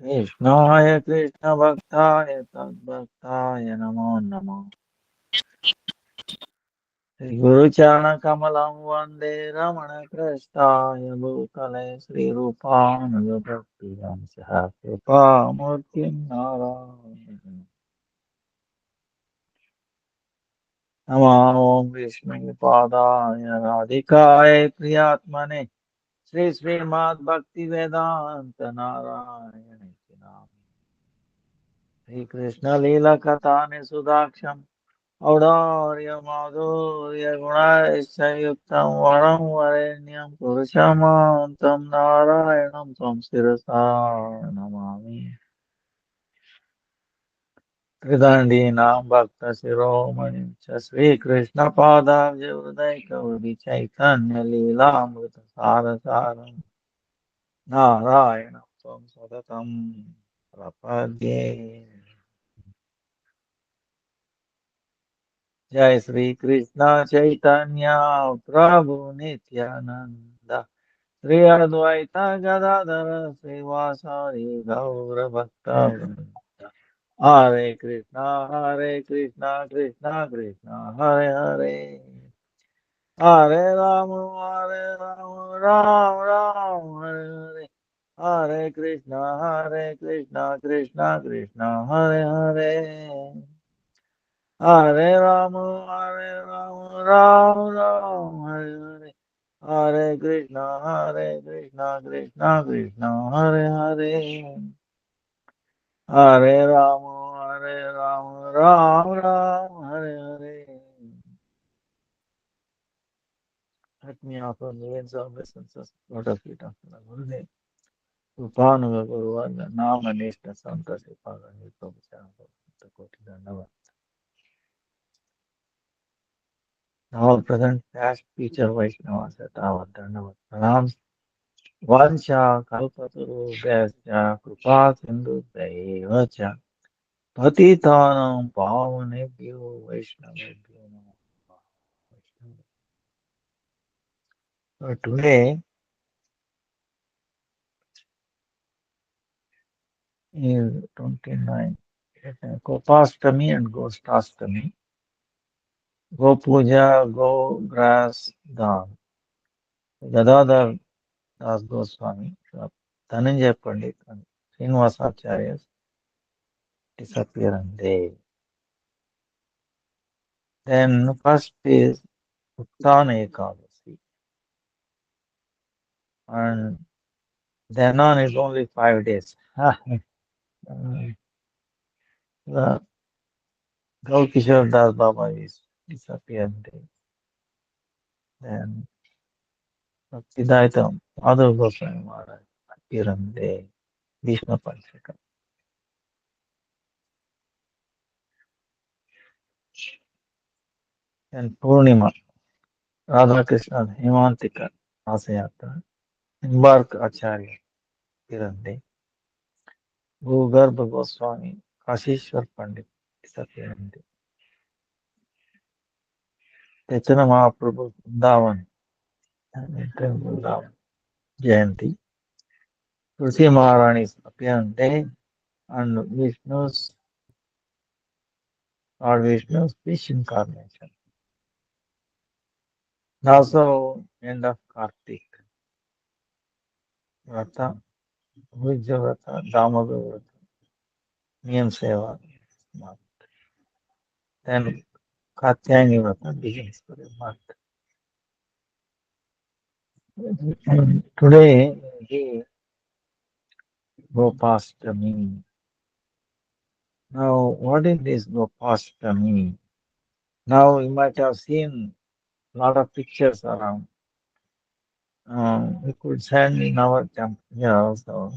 Krishnaya Krishna Bhaktaya Tadbhaktaya Namo Namo Sri Guru Charana Kamalam Vande Ramana Kristaya Bhutale Sri Rupana Bhakti Ramsaha Kripa Murti Narayana Namo Vishnu Padaya Radhikaya Priyatmane Sri Srimad Bhakti Vedanta Narayana Sri Krishna Lila Katane Sudaksham Aurarya Madhurya Gunayuktam Varam Varenyam Purushamantam Narayanam Tam Sirasa Namami Tridandinam Bhakta Siromanim Cha Sri Krishna Padam Jivadai Kavari Chaitanya Leela Amrita Sarasaram Narayanam Tam Sadatam Prapadye Jai Sri Krishna Chaitanya Prabhu Nityananda Sri Advaita Gadadara Srivasari Gaura Bhakta Hare Krishna Krishna Krishna Hare Hare Hare Rama Ram Ram Hare Hare Hare Krishna Krishna Krishna Hare Hare Hare Rama Ram Ram Hare Hare Krishna Krishna Krishna Hare Hare Ram Ram Hare Let me offer millions of blessings, Lord of it, of the Gurudev. Upanuga Guruvanda, Nama Nishna Santa Sipaga, Nitobachana, the Koti Dandava. All present, past, future Vaishnavas at our Dandava. Pranams, Vansha, Kalpaturu, Vyasya, Krupa, Sindhu, Devacha. Patitanam, Pavanebhyo, Vaishnavebhyo, Namo. So today is 29. Gopastami and Goshtastami. Go Puja, Go Grass, Dhan. Gadadhar Das Goswami, Dhananjay Pandit, and Srinivasacharya's disappearance day. Then first is Uttana Ekadasi. And then on is only 5 days. The Gaukishore Das Baba is disappearance day. Then Bhaktisiddhanta Madhav Goswami Maharaj appearance day. Bhishma Panchaka. And Purnima, Radha Krishna Hemantika Rasayatra. Embark Acharya appearance day. Bhugarbha Goswami Kashishwar Pandit disappearance day. Chaitanya Mahaprabhu Vrindavan entering Vrindavan Jayanti. Tulsi Maharani's appearance day and Lord Vishnu's fish incarnation. And also end of Kartik Vrata, Vijja Vrata, Damodar Vrata, Niyam Seva. Then Katyayani Vrata begins for a month. And today is Gopastami. Now, what is this Gopastami? Now, you might have seen a lot of pictures around. We could send in our temple here also.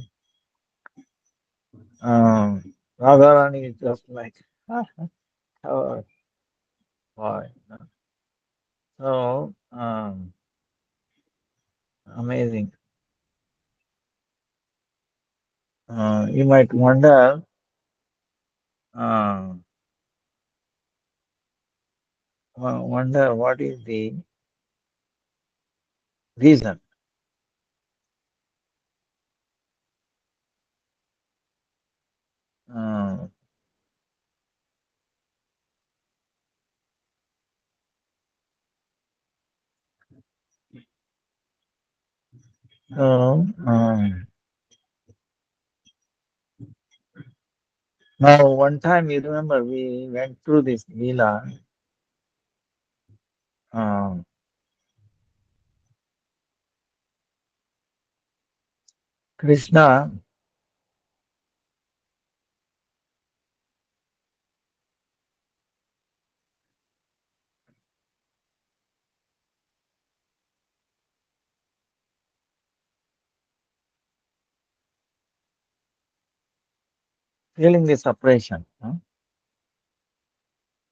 Radharani is just like our boy. So, amazing. You might uh, wonder what is the reason. So, now one time you remember we went through this Leela. Um, Krishna, feeling the separation,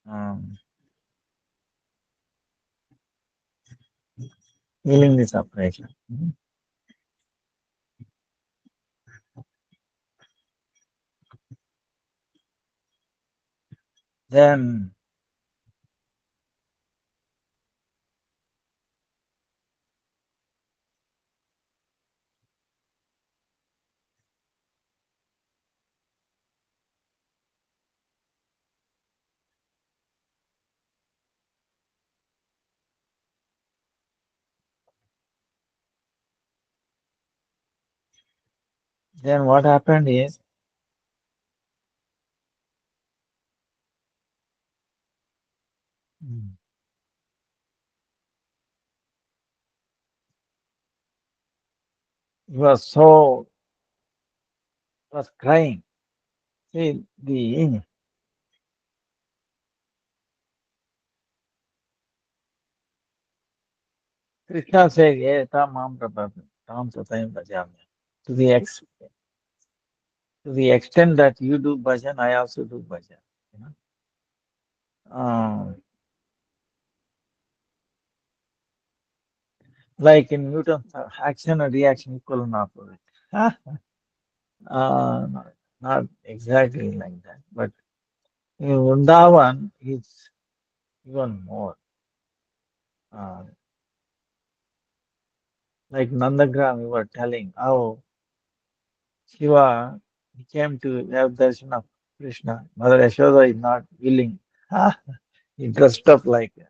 um, feeling the separation. Then, then what happened is mm, he was crying. See, the Krishna said, "Ye tam mam tam tatayam bhajami." To the ex, to the extent that you do bhajan, I also do bhajan. You know, like in Newton's action and reaction equal and opposite. Not, not exactly like that, but in Vrindavan, it's even more. Uh, like Nandagram, we were telling how Shiva came to have darshan of Krishna. Mother Yashoda is not willing. He dressed up like a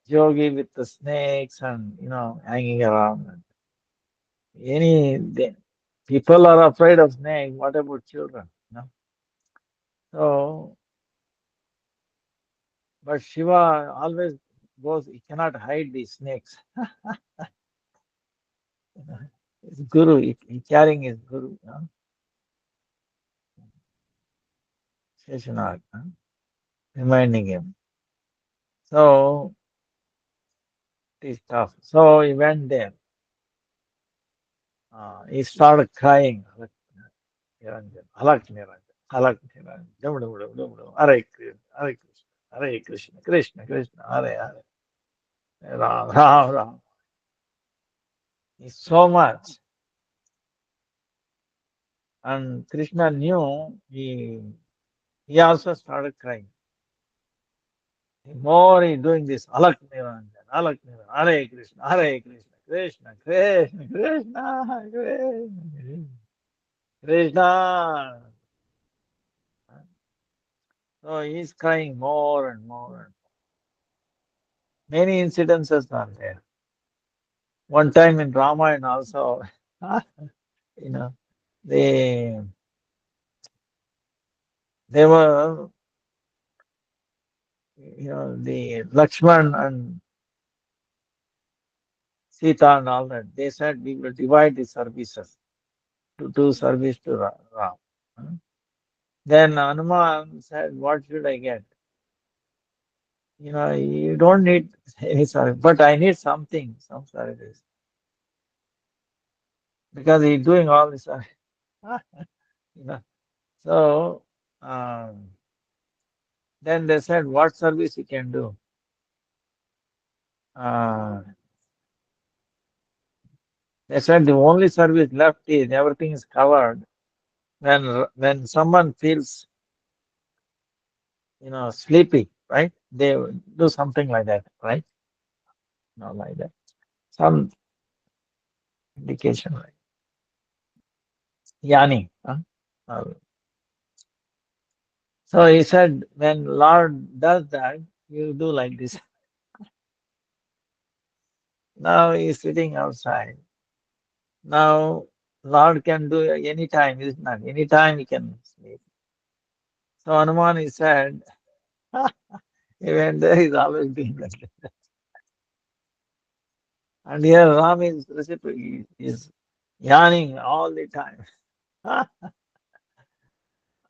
yogi with the snakes and hanging around. People are afraid of snakes. What about children? So, but Shiva always goes. He cannot hide the snakes. His guru, he carrying his guru, Sheshanag, reminding him. So it is tough. So he went there. He started crying. Niranjan, Alak Niranjan, Alak Niranjan, Dum Dum Dum Dum Dum, Hare Krishna, Hare Krishna, Hare Krishna, Krishna Krishna, Hare Hare, Ram Ram Ram. It's so much. And Krishna knew he also started crying. The more he doing this, Alak Niranjan, Hare Krishna, Hare Krishna, Krishna Krishna, Krishna Krishna, Krishna. So he's crying more and more. And many incidences are there. One time in Ramayana also, you know, they they were, the Lakshman and Sita and all that. They said we will divide the services to do service to Ram. Huh? Then Hanuman said, "What should I get? You don't need any service, but I need something, some service, because he's doing all this service." you know. So then they said, "What service you can do?" Uh, They said the only service left is everything is covered. When someone feels sleepy, right? They do something like that, right? Not like that. Some indication, like yani. Huh? Uh, So he said, when Lord does that, you do like this. Now he's sitting outside. Now, Lord can do any time, is not any time he can sleep. So Hanuman is said, even there is always doing like that. And here Ram is reciprocal, is yawning all the time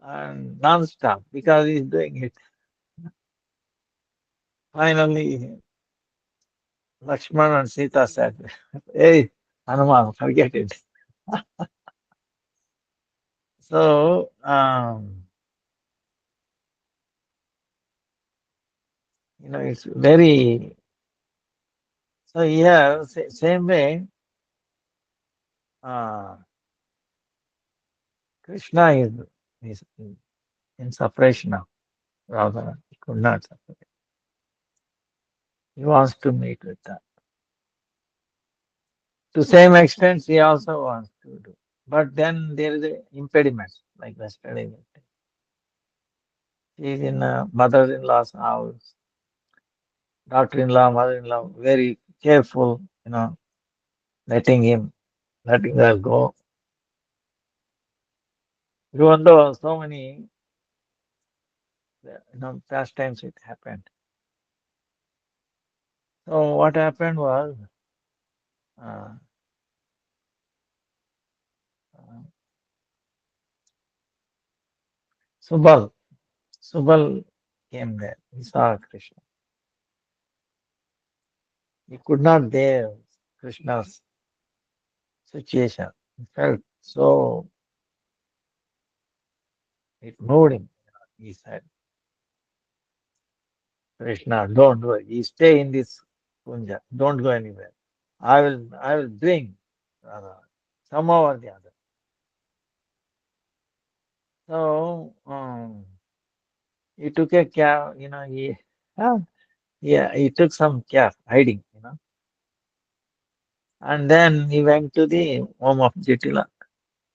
and non-stop because he's doing it. Finally, Lakshman and Sita said, hey, Hanuman, forget it. So, it's very, so here, same way, uh, Krishna is in separation now. Rather, he could not separate. He wants to meet with her. To same extent, he also wants to do. But then there is a impediment, like yesterday. She is in a mother-in-law's house, daughter-in-law, mother-in-law, very careful, letting her go. Even though so many, past times it happened. So what happened was, uh, uh, Subal, Subal came there. He saw Krishna. He could not bear Krishna's situation. He felt so, it moved him. He said, Krishna, don't go. You stay in this kunja. Don't go anywhere. I will bring somehow or the other. So he took a cab. Uh, he took some cab hiding. And then he went to the home of Jatila.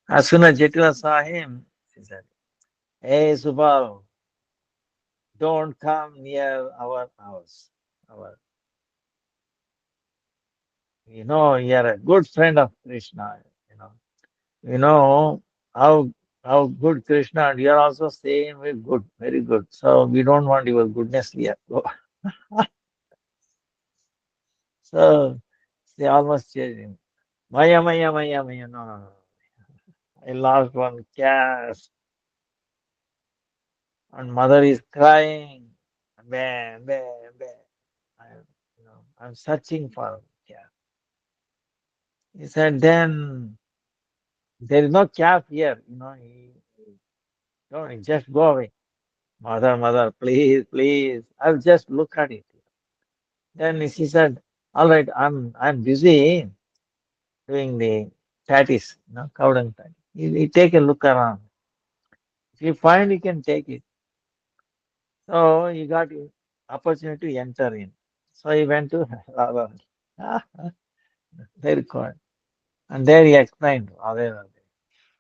As soon as Jatila saw him, he said, "Hey, Subal, don't come near our house. Our, you're a good friend of Krishna. You know, you know how good Krishna, and you're also saying we're good, very good. So we don't want your goodness here." So they almost chased him. Maya, Maya, Maya, Maya. No, no, no. I lost one cat, and mother is crying. Bam, bam, bam. I'm searching for cat. He said, then there is no calf here. Don't just go away. Mother, mother, please, please. I'll just look at it. Then she said, all right, I'm busy doing the tatties, cow dung tatties. You take a look around. If you find you can take it. So you got opportunity to enter in. So he went to Radha. Very quiet. And there he explained, Radha,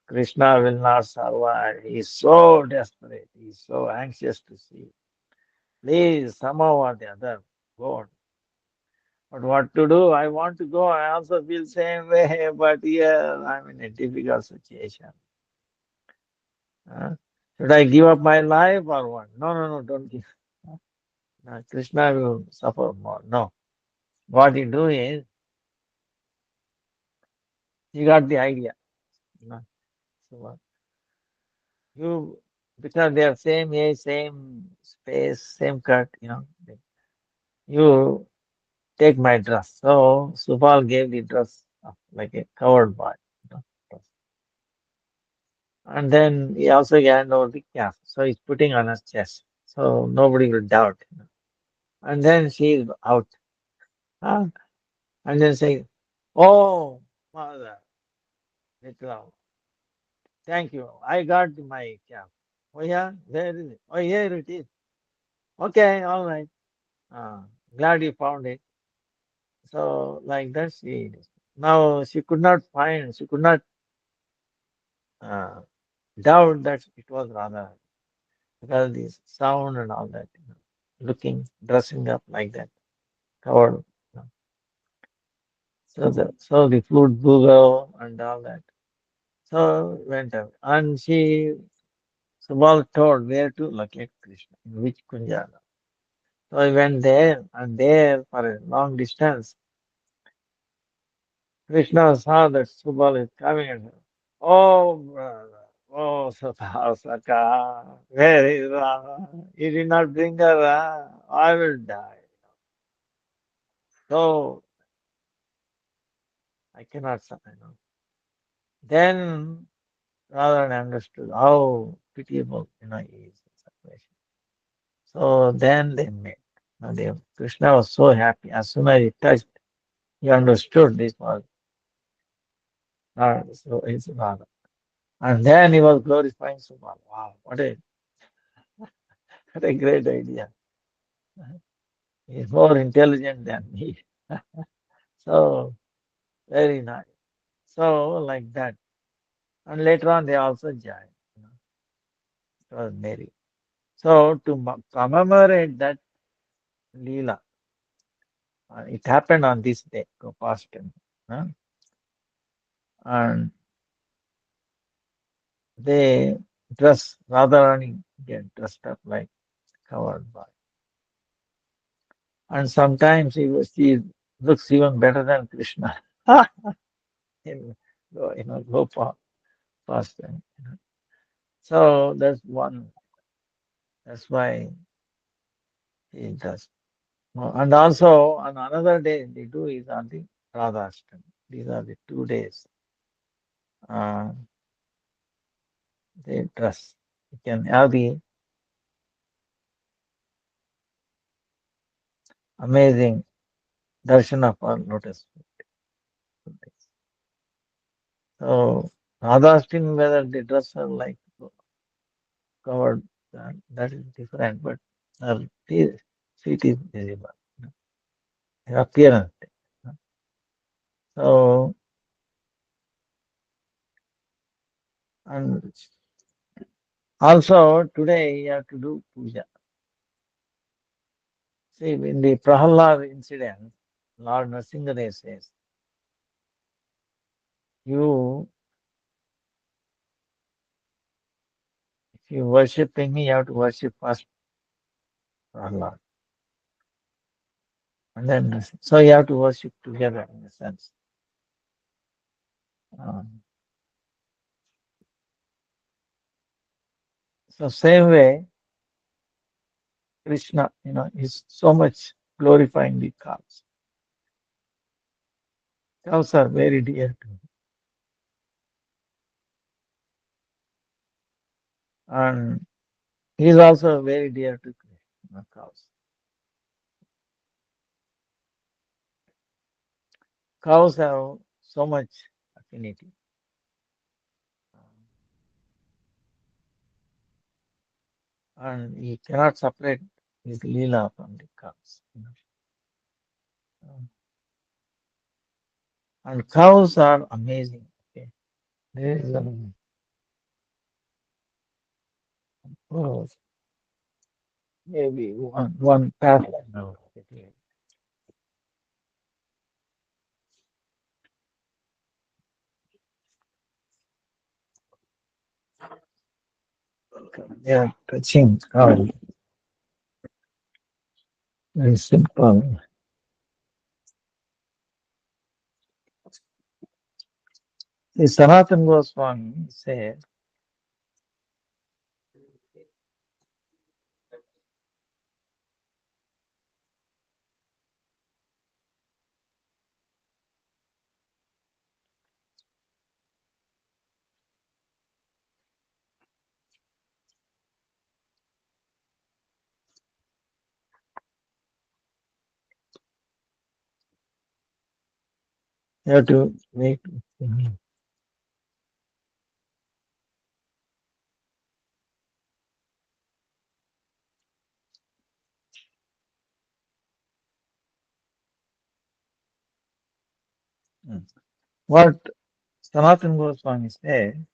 Krishna will not survive. He is so desperate. He is so anxious to see. Please, somehow or the other, go. But what to do? I want to go. I also feel same way. But here I'm in a difficult situation. Should I give up my life or what? No, no, no, don't give. Krishna will suffer more. No. What you do is, you got the idea. You know. So you, because they are same age, same space, same cut, you take my dress. So Supal gave the dress like a covered boy. Dress. And then he also handed over the cap. So he's putting on his chest. So nobody will doubt. And then she is out. Huh? And then say, oh, mother, Vikram, thank you. I got my cap. Oh, yeah, where is it? Oh, here it is. Okay, all right. Uh, Glad you found it. So, like that, now she could not uh, doubt that it was Radha because this sound and all that, looking, dressing up like that, covered. you know. So the flute bugle and all that. So went away. And Subal told where to locate Krishna, in which Kunjana. So I went there, and there for a long distance, Krishna saw that Subal is coming and said, "Oh, brother, oh, Saka, where is Rama? You did not bring her, I will die." So I cannot survive. Then Radha understood how pitiable he is in situation. So then they met. Now Krishna was so happy. As soon as he touched, he understood this was not so it's Radha. And then he was glorifying Subhadra. Wow, what a great idea. He's more intelligent than me. So very nice. So like that. And later on they also joined. It was Mary. So to commemorate that Leela, it happened on this day, Gopashtami. Uh, and they Radharani get dressed up like covered by. And sometimes she looks even better than Krishna in Gopal pastime. So that's why he does. And also on another day they do is on the Radhashtami. These are the 2 days uh, they dress. You can have the amazing darshan of our lotus feet. So Radhashtami, whether they dress are like covered, that is different, but her feet is visible, her appearance. So, and also today you have to do puja. See, in the Prahalad incident, Lord Nrsimhadev says, you, if you worshiping me, you have to worship first Prahalad. And then, so you have to worship together in a sense. Um, so same way, Krishna, is so much glorifying the cows. Cows are very dear to him. And he is also very dear to Krishna, cows. Cows have so much affinity. And he cannot separate his Leela from the cows. And cows are amazing. Okay. There is oh, maybe one path. No. They are touching cow. Very simple. The Sanatan Goswami said, you have to make. What Sanatan Goswami said,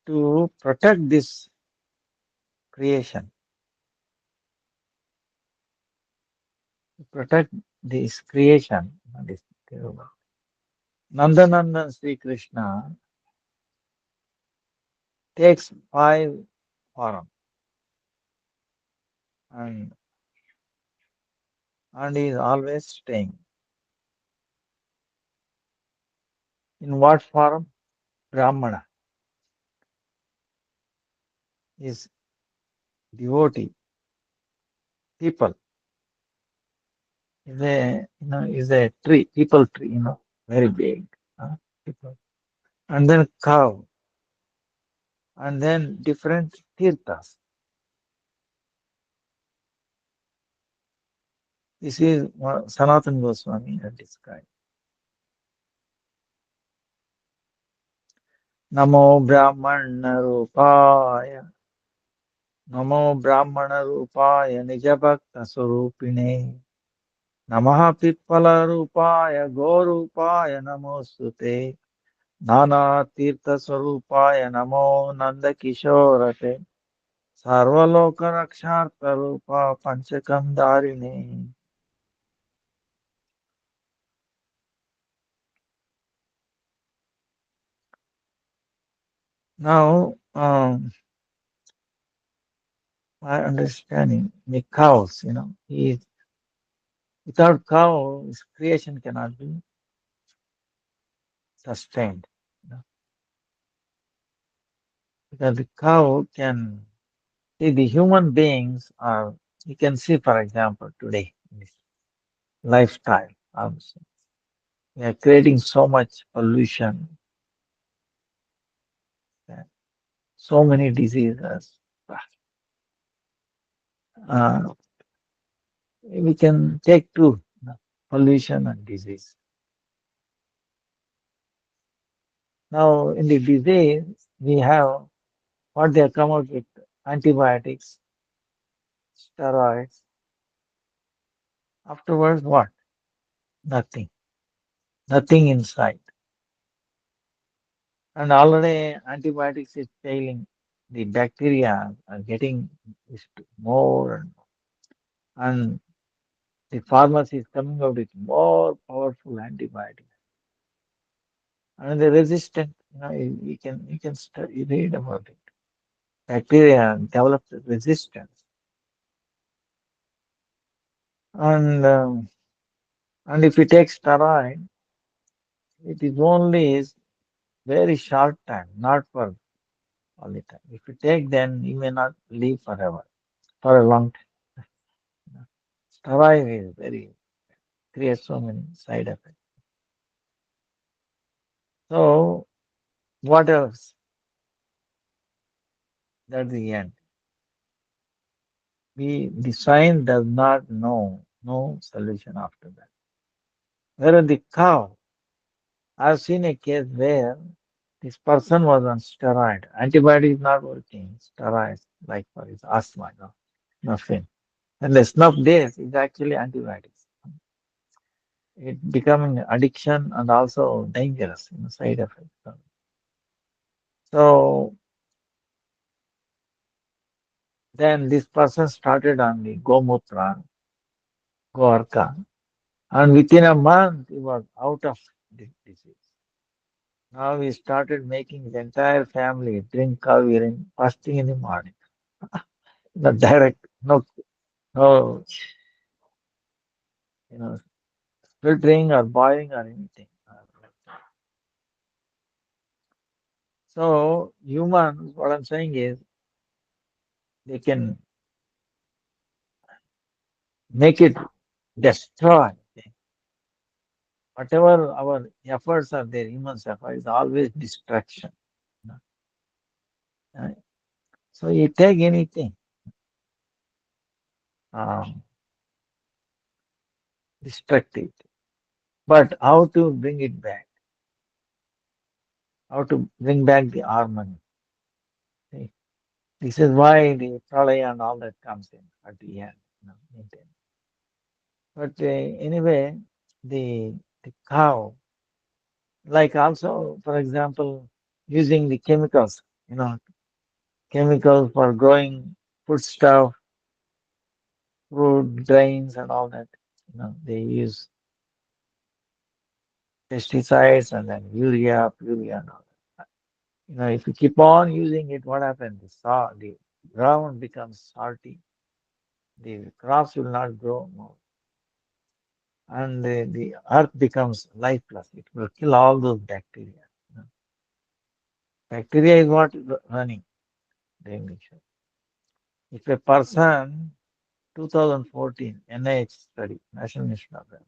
to protect this creation, to protect this creation. This Nandanandan Sri Krishna takes 5 forms and he is always staying. In what form? Brahmana is devotee, people, is a tree, people tree, very big. People. And then cow, and then different tirthas. This is what Sanatana Goswami had described. Namo Brahmana Rupaya, Namo Brahmana Rupaya, Nijabhakta Surupine, Namaha Pippala Rupaya, Gorupaya, Namostute, Nana Tirtha Surupaya, Namo Nanda Kishorate, Sarvaloka Raksharta Rupa, Panchakam Darine. Now, my understanding, the cows, without cows, creation cannot be sustained. You know, because the cow can see the human beings are, you can see, for example, today, in this lifestyle, also, we are creating so much pollution, uh, so many diseases. Uh, we can take two, pollution and disease. Now, in the disease, we have what they have come out with antibiotics, steroids. Afterwards, what? Nothing. Nothing inside. And already antibiotics is failing. The bacteria are getting more and more. And the pharmacy is coming out with more powerful antibiotics. And the resistant, you read about it. Bacteria develop resistance. And and if you take steroid, it is only is very short time, not for all the time. If you take, then you may not live forever, for a long time. Steroid is very creates so many side effects. So what else? That's the end. The science does not know no solution after that. Whereas the cow, I've seen a case where this person was on steroid. Antibiotic is not working. Steroids, like for his asthma, nothing. And the snuff days is actually antibiotics. It becoming addiction and also dangerous, side effects. So then this person started on the Gomutra, Goarka, and within a month he was out of the disease. Now he started making his entire family drink cow urine first thing in the morning. Not direct, no, you know, filtering or boiling or anything. So humans, what I'm saying is, they can make it destroy. Okay? Whatever our efforts are there, humans' effort is always distraction. You know. Uh, So you take anything, um, distract it. But how to bring it back? How to bring back the harmony? See, this is why the pralaya and all that comes in at the end. Maintain. But anyway, the cow, like also, for example, using the chemicals, chemicals for growing food stuff, fruit, grains, and all that. They use pesticides and then urea and all that. If you keep on using it, what happens? The ground becomes salty. The crops will not grow more, and the earth becomes lifeless. It will kill all those bacteria. you know. Bacteria is what is running the English. If a person, 2014 NIH study, National Institute of Health,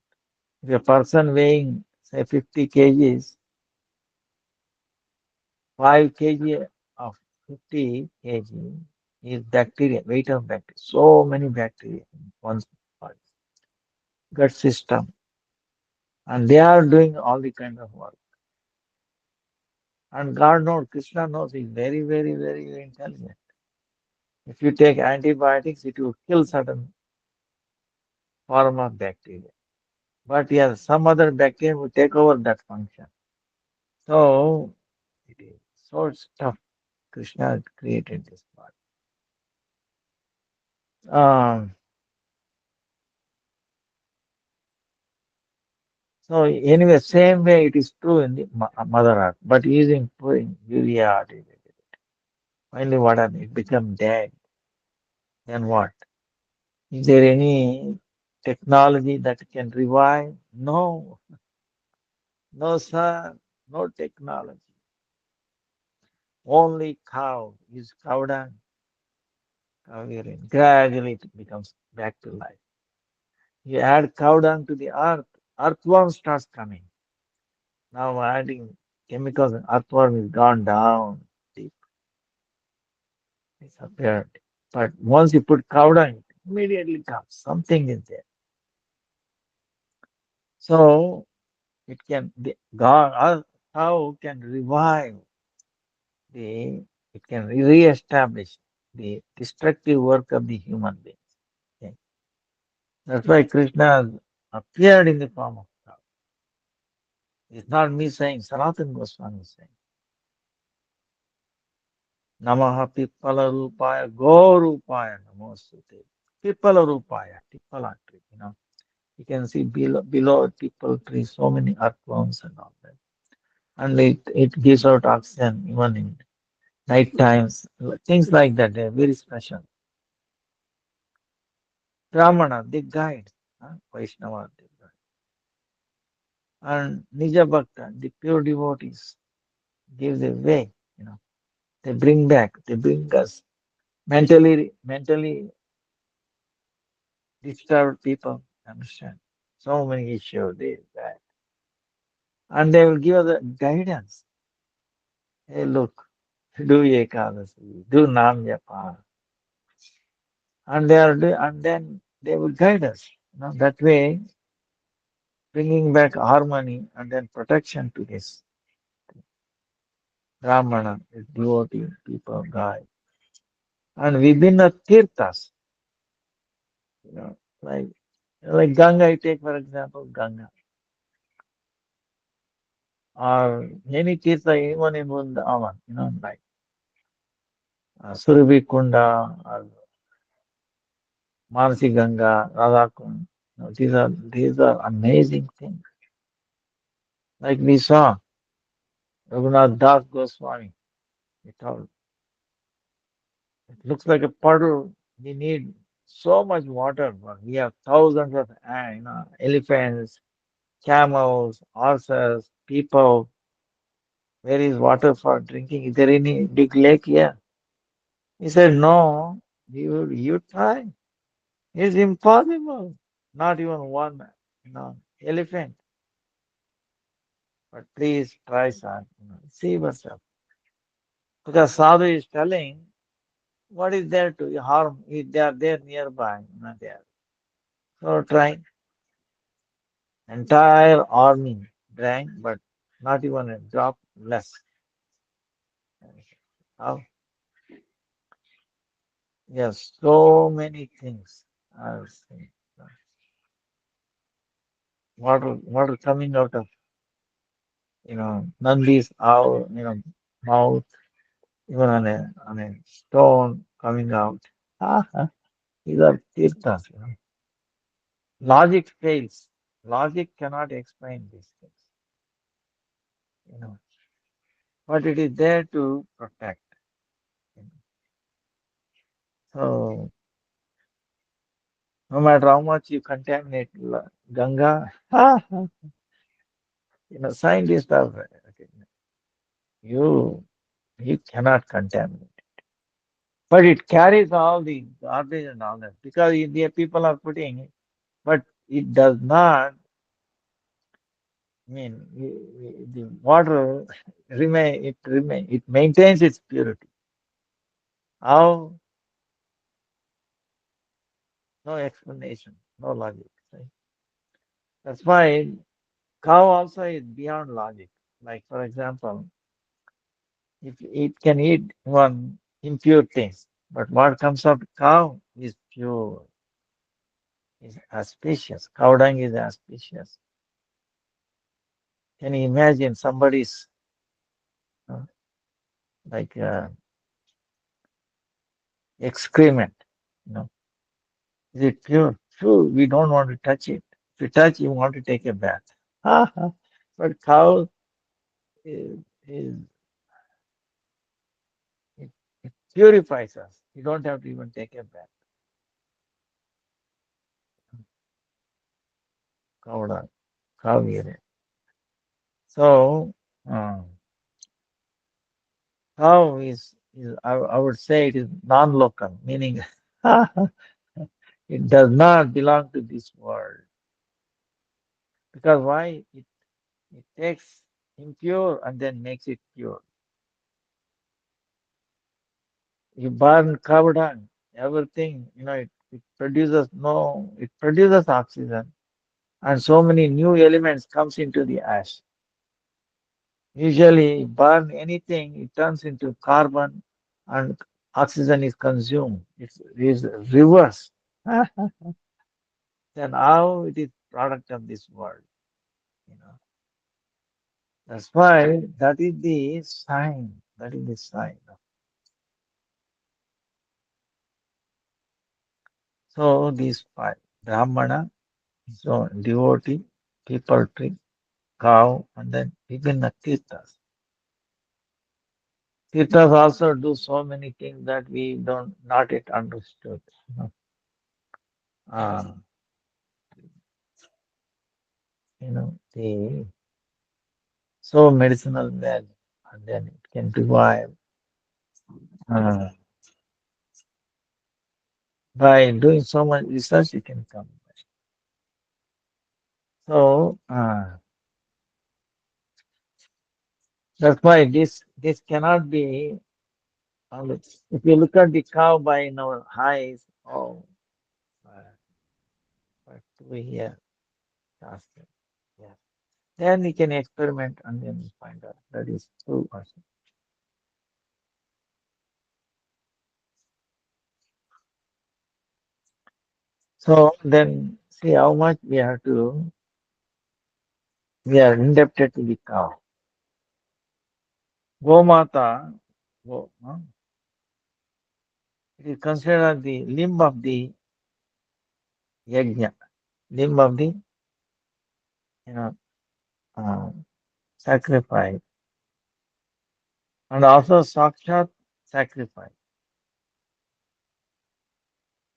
if a person weighing say 50 kgs, 5 kg of 50 kg is bacteria, weight of bacteria. So many bacteria in one's body, gut system, and they are doing all the kind of work. And God knows, Krishna knows, he's very, very, very, very intelligent. If you take antibiotics, it will kill certain form of bacteria. But yes, some other bacteria will take over that function. So it is so tough. Krishna created this body. Um, so anyway, same way it is true in the Mother Earth, but using putting urea, finally what happened? It become dead. Then what? Is there any technology that can revive? No, no, sir, no technology. Only cow is cow dung, cow urine. Gradually it becomes back to life. You add cow dung to the earth, earthworm starts coming. Now adding chemicals, and earthworm is gone down deep. It's appeared. But once you put cow dung, it immediately comes. Something is there. So it can the God cow can revive the it can re-establish the destructive work of the human beings. Okay. That's why Krishna appeared in the form of cow. It's not me saying, Sanatana Goswami is saying. Namaha Pippala Rupaya Go Rupaya Namostute. Pippala Rupaya, Pippala tree, You can see below people tree so many earthworms and all that. And it gives out oxygen even in night times. Things like that, they're very special. Brahmana, they guide. Vaishnava, they guide. And Nija Bhakta, the pure devotees, give the way, They bring back, they bring us mentally disturbed people, understand? So many issues, this, that. And they will give us the guidance. Hey, look, do Ekadasi, do Nam Japa. And then they will guide us. That way, bringing back harmony and then protection to this Brahmana, this devotee people, guide. And Vibhinna Tirthas, you know, like like Ganga, I take for example, Ganga. Or any tirtha, even in Vrindavan, like Surabhi Kunda or Manasi Ganga, Radha Kund. These are amazing things. Like we saw Raghunath Das Goswami. He told, it looks like a puddle. We need so much water, but we have thousands of elephants, camels, horses, people. Where is water for drinking? Is there any big lake here? He said, no, you try. It's impossible. Not even one, elephant. But please try, son. See what's up. Because Sadhu is telling, what is there to harm if they are there nearby? There. So try. Entire army drank, but not even a drop less. How? Yes, so many things are water coming out of Nandi's mouth, even on a stone coming out. Ah, these are tirthas. Logic fails. Logic cannot explain these things, you know. But it is there to protect. You know. So no matter how much you contaminate Ganga, scientists are okay, you you cannot contaminate. But it carries all the garbage and all that because the people are putting it, but it does not mean the water it maintains its purity. How? No explanation, no logic. Right? That's why cow also is beyond logic. Like for example, if it can eat one impure things, but what comes out cow is pure, is auspicious. Cow dung is auspicious. Can you imagine somebody's uh, like excrement? You know, is it pure? Sure, we don't want to touch it. If you touch, you want to take a bath. But cow is it, it purifies us. You don't have to even take a bath. Cow dung, cow urine. So cow is I would say it is non-local, meaning it does not belong to this world. Because why? It takes impure and then makes it pure. You burn cow dung, everything, it produces it produces oxygen and so many new elements comes into the ash. Usually burn anything, it turns into carbon and oxygen is consumed. It's reverse. Then how it is product of this world, you know. That's why that is the sign. That is the sign. So these five, Brahmana, so devotee, people tree, cow, and then Vibhinna Tirthas. Tirthas also do so many things that we don't not yet understood. You know, uh, the so medicinal value, and then it can revive. Uh, by doing so much research, it can come. So that's why this cannot be. If you look at the cow by in our eyes, oh, uh, what do we hear? Ask them. Yeah. Then we can experiment and then find out that is true or not. So then see how much we are indebted to the cow. Gomata, it is considered the limb of the yajna, limb of the you know uh, sacrifice, and also sakshat sacrifice.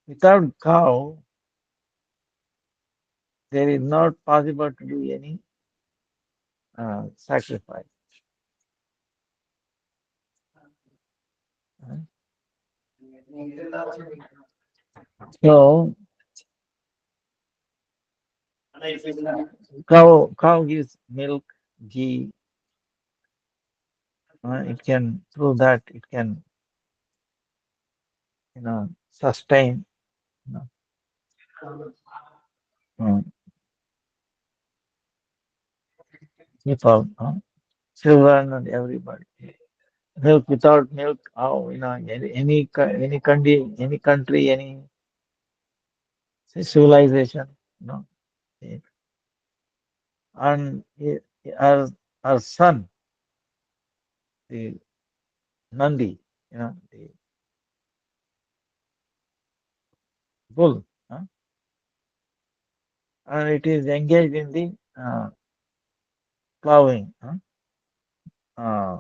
Without cow, there is not possible to do any sacrifice. uh. So cow gives milk, ghee. It can through that it can sustain you know, uh, people, children and everybody. Milk without milk, how any country, any civilization, you know. eh, And our our son, the Nandi, the bull, and it is engaged in the plowing. Uh,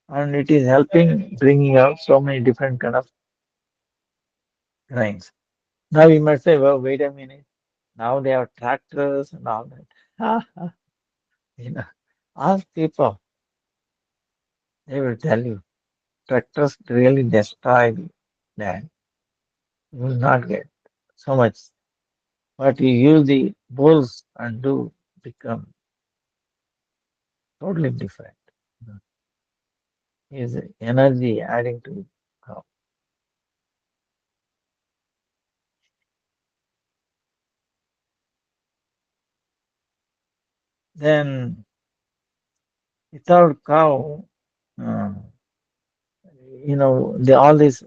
and it is helping bringing out so many different kind of grains. Now you might say, well, wait a minute. Now they have tractors and all that. you know, ask people, they will tell you, tractors really destroy the land. You will not get so much. But you use the bulls and do become totally different. Is energy adding to cow. Then without cow, uh, all this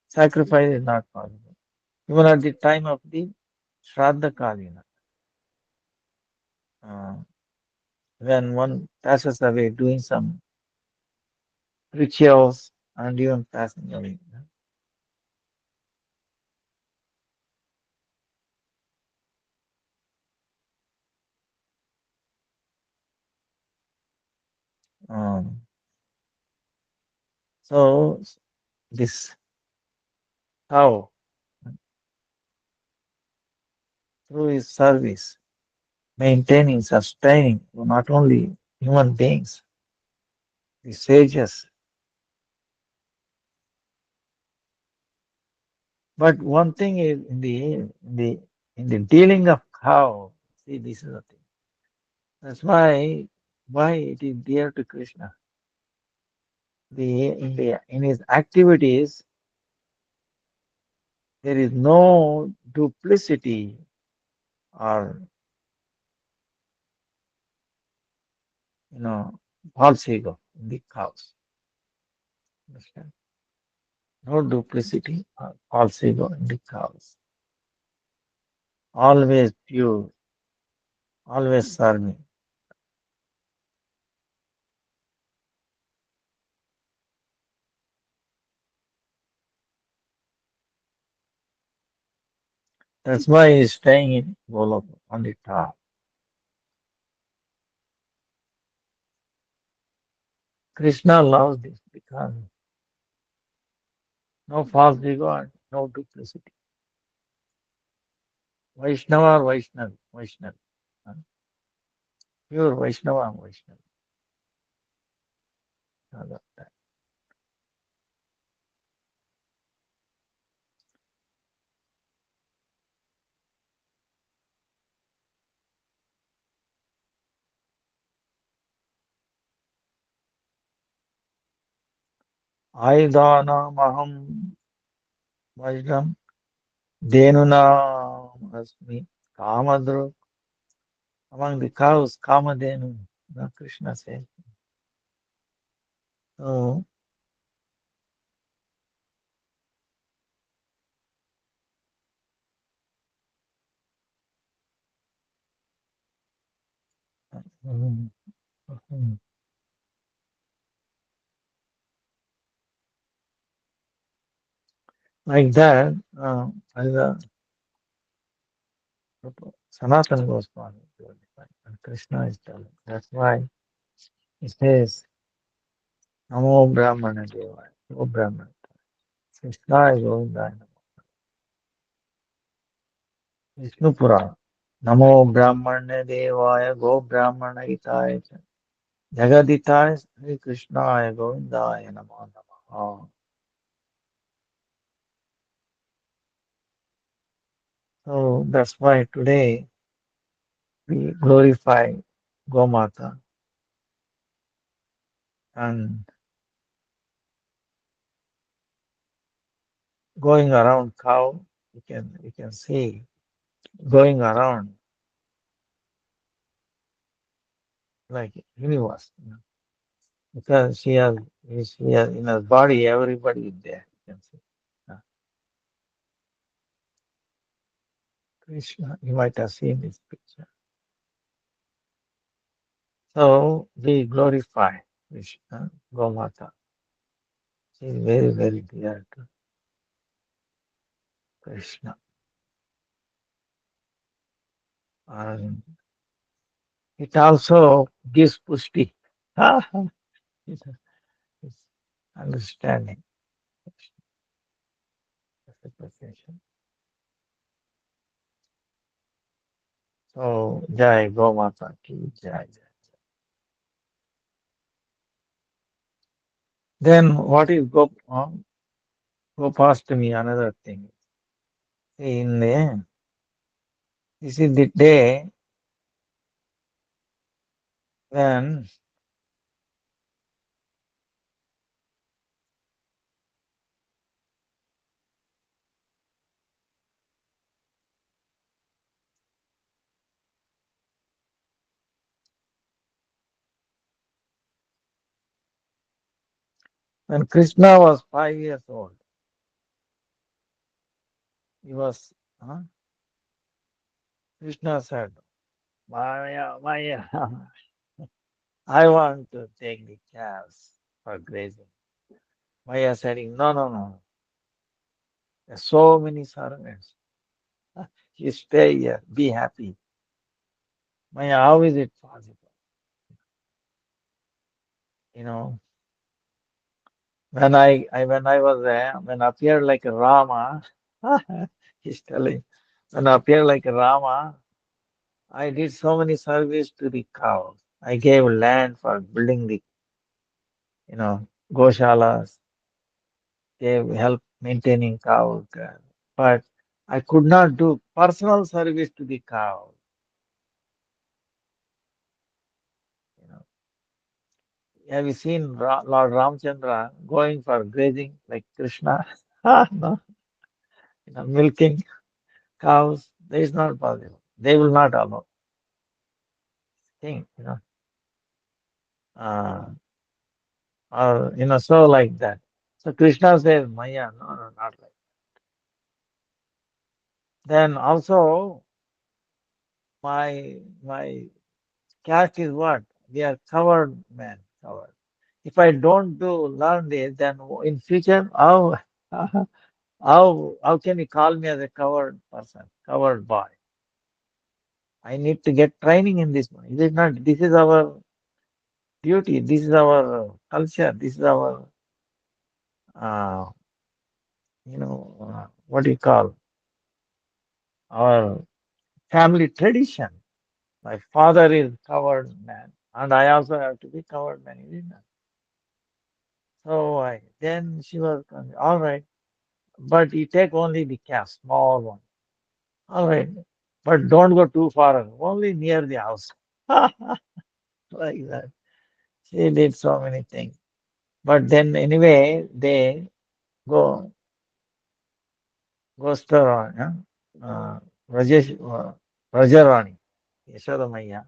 sacrifice is not possible. Even at the time of the Shraddha Kalina, uh, when one passes away doing some rituals and even passing away. Um, so this cow, through his service, maintaining, sustaining not only human beings, the sages, but one thing is in the dealing of cow. See, this is the thing. That's why it is dear to Krishna. In his activities, there is no duplicity or you know false ego in the cows. Understand? No duplicity or false ego in the cows. Always pure, always serving. That's why he's staying in Golok on the top. Krishna loves this because no false ego and no duplicity. Vaishnava or Vaishnav, Vaishnav. huh? Pure Vaishnava and Vaishnav. Because of that. Aidana Vajram Dhenunam Asmi Kamadru. Among the cows, Kamadenu, Krishna says. So, mm, mm, like that, as a Sanatana Goswami, and Krishna is telling. That's why he says, Namo Brahmana Devaya, O Brahmana. Krishna is Govinda. Vishnu Purana. Namo Brahmane Devaya, Go Brahmana Hitaya, Jagaditaya, Sri Krishnaya, Govindaya, Namo Namaha. So that's why today we glorify Gomata and going around cow, you can see going around like universe, because she has in her body everybody is there. You can see. Uh, Krishna, you might have seen this picture. So we glorify Krishna, Gomata. She is very, very dear to Krishna. And it also gives pushti. It's it's understanding. Reciprocation. So, Jai Gomata ki Jai. Then what is Gopastami? Another thing. In the this is the day when Krishna was 5 years old. He was Krishna said, Maya, Maya, I want to take the calves for grazing. Maya said, no, no, no. There's so many servants. You stay here, be happy. Maya, how is it possible? You know, when I was there, when I appeared like a Rama, he's telling, when I appeared like a Rama, I did so many service to the cows. I gave land for building the, goshalas, gave help maintaining cows. But I could not do personal service to the cow. You know, have you seen Lord Ramchandra going for grazing like Krishna? No, milking cows. That is not possible. They will not allow. Thing, uh, or so like that. So Krishna says, Maya, no, no, not like. Then also my caste is what? We are covered man, covered. If I don't learn this, then in future, how can you call me as a covered person, covered boy? I need to get training in this one. Is it not? This is our duty. This is our culture. This is our, uh, what do you call our family tradition. My father is covered man, and I also have to be covered man. Is it not? So then she was all right, but you take only the calf, small one. All right, but don't go too far, only near the house. Like that. She did so many things. But then anyway, they go goes to Rajesh Rajarani, Yashodamaya.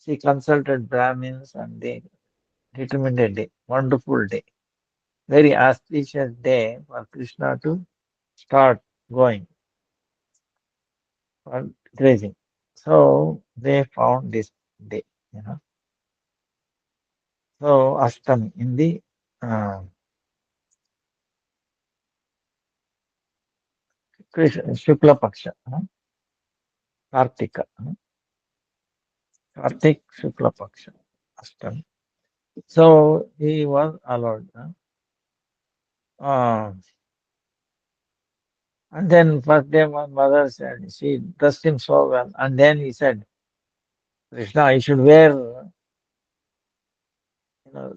She consulted Brahmins and they determined a day, wonderful day, very auspicious day for Krishna to start going for grazing. So they found this day, you know. So Ashtami in the uh, Krishna, Shukla Paksha, Kartika, Kartik Shukla Paksha, Ashtami. So he was allowed. Uh, and then first day my mother said, she dressed him so well. And then he said, Krishna, you should wear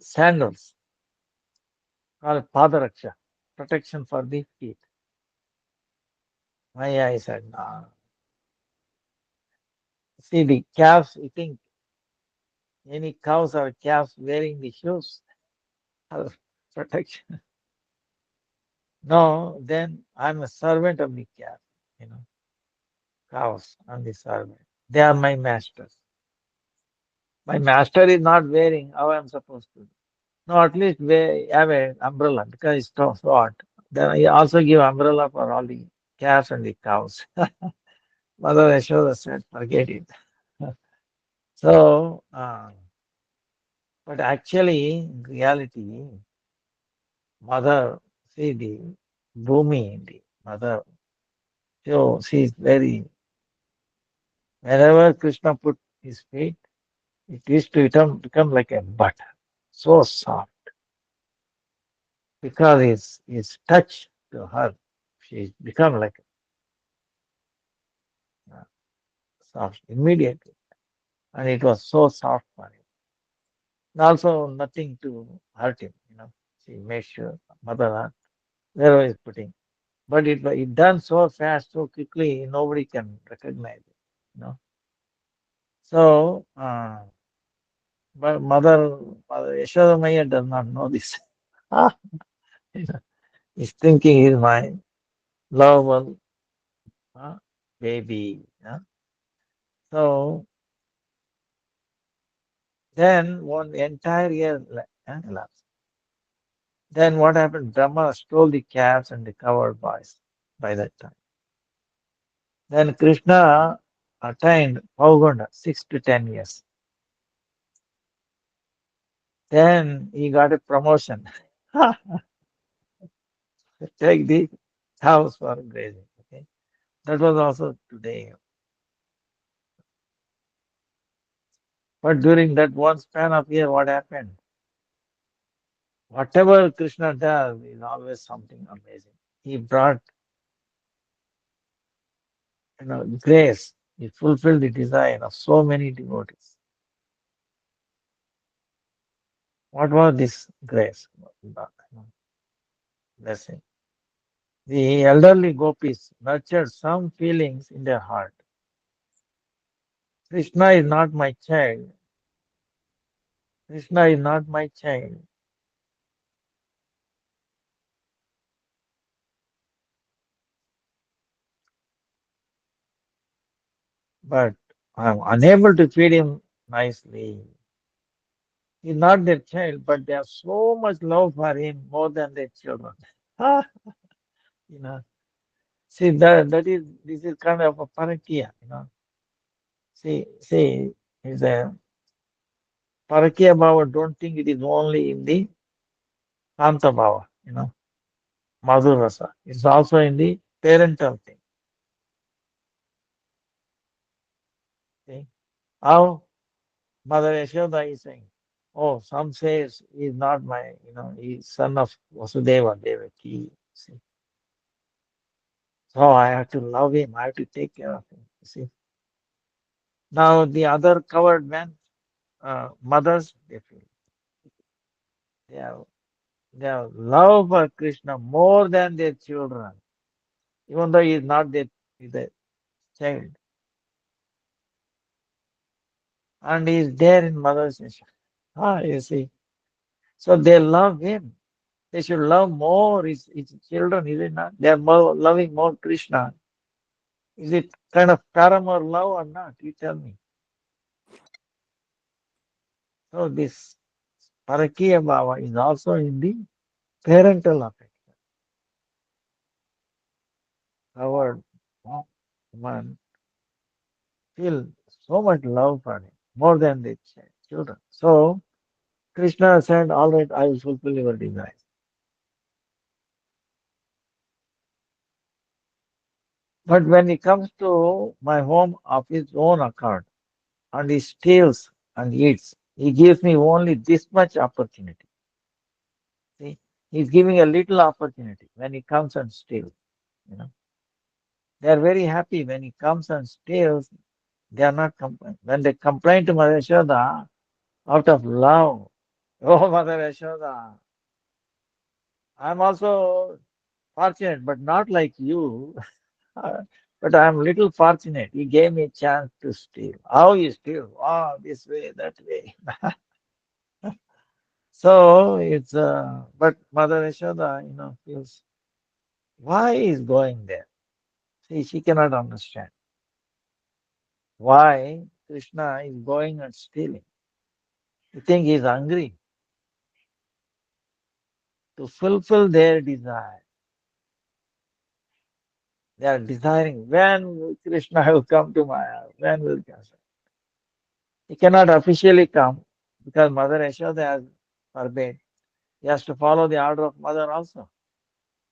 sandals called Padaraksha, protection for the feet. My I said, no. See the calves, you think any cows or calves wearing the shoes or protection? No, then I'm a servant of the calf, cows, I'm the servant. They are my masters. My master is not wearing, how I'm supposed to do? No, at least we have an umbrella because it's so hot. Then I also give umbrella for all the calves and the cows. Mother Yashoda said, forget it. So, but actually, in reality, mother, see the Bhumi, the mother. So she's very, wherever Krishna put his feet, it used to become like a butter, so soft, because his touch to her, she's become like soft immediately, and it was so soft for him. And also nothing to hurt him, She made sure mother heart wherever he's putting. But it done so fast, so quickly, nobody can recognize it, you know. So, but mother Yashoda Maya does not know this. Ah, you know, he's thinking he's my lovable baby. So then one entire year elapsed. Then what happened? Brahma stole the calves and the covered boys by that time. Then Krishna attained Pauganda, 6 to 10 years. Then he got a promotion. Take the house for grazing. Okay, that was also today. But during that one span of year, what happened? Whatever Krishna does is always something amazing. He brought, grace. He fulfilled the desire of so many devotees. What was this grace? Blessing. The elderly gopis nurtured some feelings in their heart. Krishna is not my child. Krishna is not my child. But I'm unable to feed him nicely. He's not their child, but they have so much love for him more than their children. Ah, you know, see that is this is kind of a parakya. See, is a parakya bhava. Don't think it is only in the kanta bhava, madhur rasa. It's also in the parental thing. See how Mother Yashoda is saying, oh, some says he's not my, he's son of Vasudeva Devaki. See, so I have to love him. I have to take care of him. See, now the other covered men, mothers, they feel they have they have love for Krishna more than their children, even though he is not their child, and he is there in mother's nation. You see, so they love him. They should love more his children, is it not? They are more loving more Krishna. Is it kind of paramour love or not? You tell me. So this Parakiya Bhava is also in the parental affection. Our one feel so much love for him, more than the children. So Krishna said, all right, I will fulfill your desires. But when he comes to my home of his own accord, and he steals and eats, he gives me only this much opportunity. See, he's giving a little opportunity when he comes and steals. You know, they are very happy when he comes and steals. They are not complaining. When they complain to Mother Yashoda out of love, oh Mother Yashoda, I'm also fortunate, but not like you. But I'm little fortunate. He gave me a chance to steal. How you steal? Oh, this way, that way. So it's but Mother Yashoda, feels why is going there. See, she cannot understand why Krishna is going and stealing. You think he's hungry to fulfill their desire. They are desiring when will Krishna will come to my house. When will Krishna? He cannot officially come because Mother Yashoda has forbade. He has to follow the order of mother also.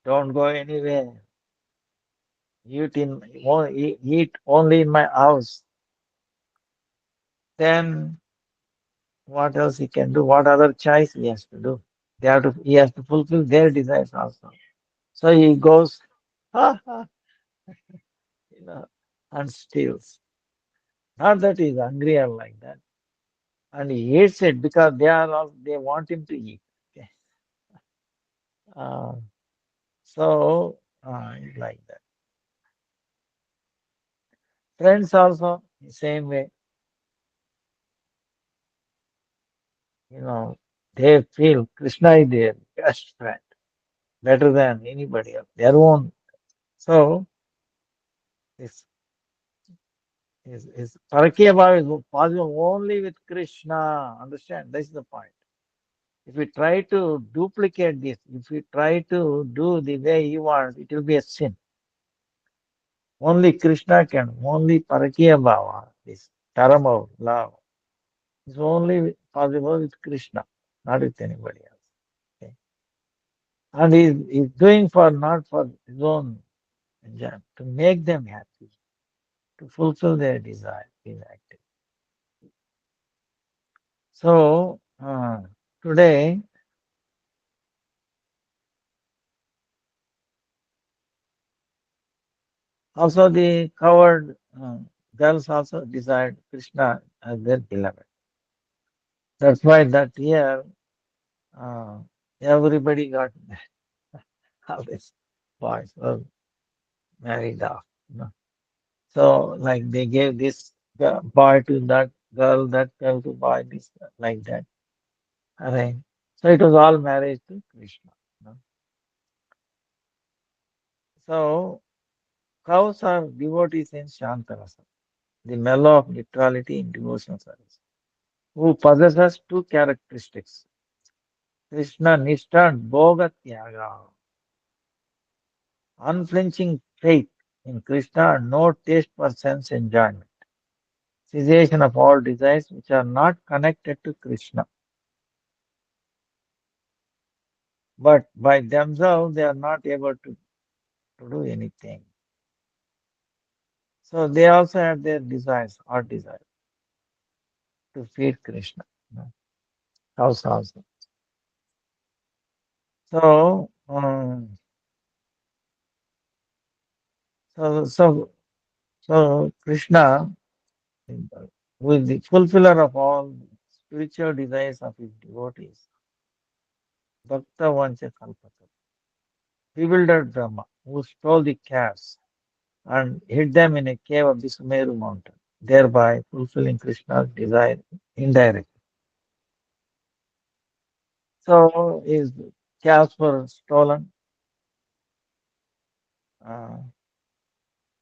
Don't go anywhere. Eat only in my house. Then what else he can do? What other choice he has to do? He has to fulfill their desires also. So he goes, ha ha, you know, and steals. Not that he's hungry or like that. And he hates it because they want him to eat. Okay. Uh, it's like that. Friends also, the same way, you know, they feel Krishna is their best friend, better than anybody else, their own. So this is Parakya Bhava is possible only with Krishna. Understand? That's the point. If we try to duplicate this, if we try to do the way he wants, it will be a sin. Only Krishna can, only Parakya Bhava, this Karama, love, is only possible with Krishna, not with anybody else. Okay? And he's doing for not for his own enjoyment, to make them happy, to fulfill their desire, he's active. So today, also the coward girls also desired Krishna as their beloved. That's why that year uh, everybody got all these boys were married off. You know. So like they gave this boy to that girl to boy, this like that. Arrange. So it was all marriage to Krishna. You know. So cows are devotees in Shantarasa, the mellow of neutrality in devotional service, who possesses two characteristics: Krishna Nishta and Bhoga Tyaga, unflinching faith in Krishna and no taste for sense enjoyment, cessation of all desires which are not connected to Krishna, but by themselves they are not able to do anything. So they also have their desires, or desire to feed Krishna. You know, cows also. So, so, so, so Krishna, who is the fulfiller of all spiritual desires of his devotees, Bhakta Vancha Kalpata, bewildered Brahma, who stole the calves and hid them in a cave of the Sumeru mountain, thereby fulfilling Krishna's desire indirectly. So his calves were stolen. Uh,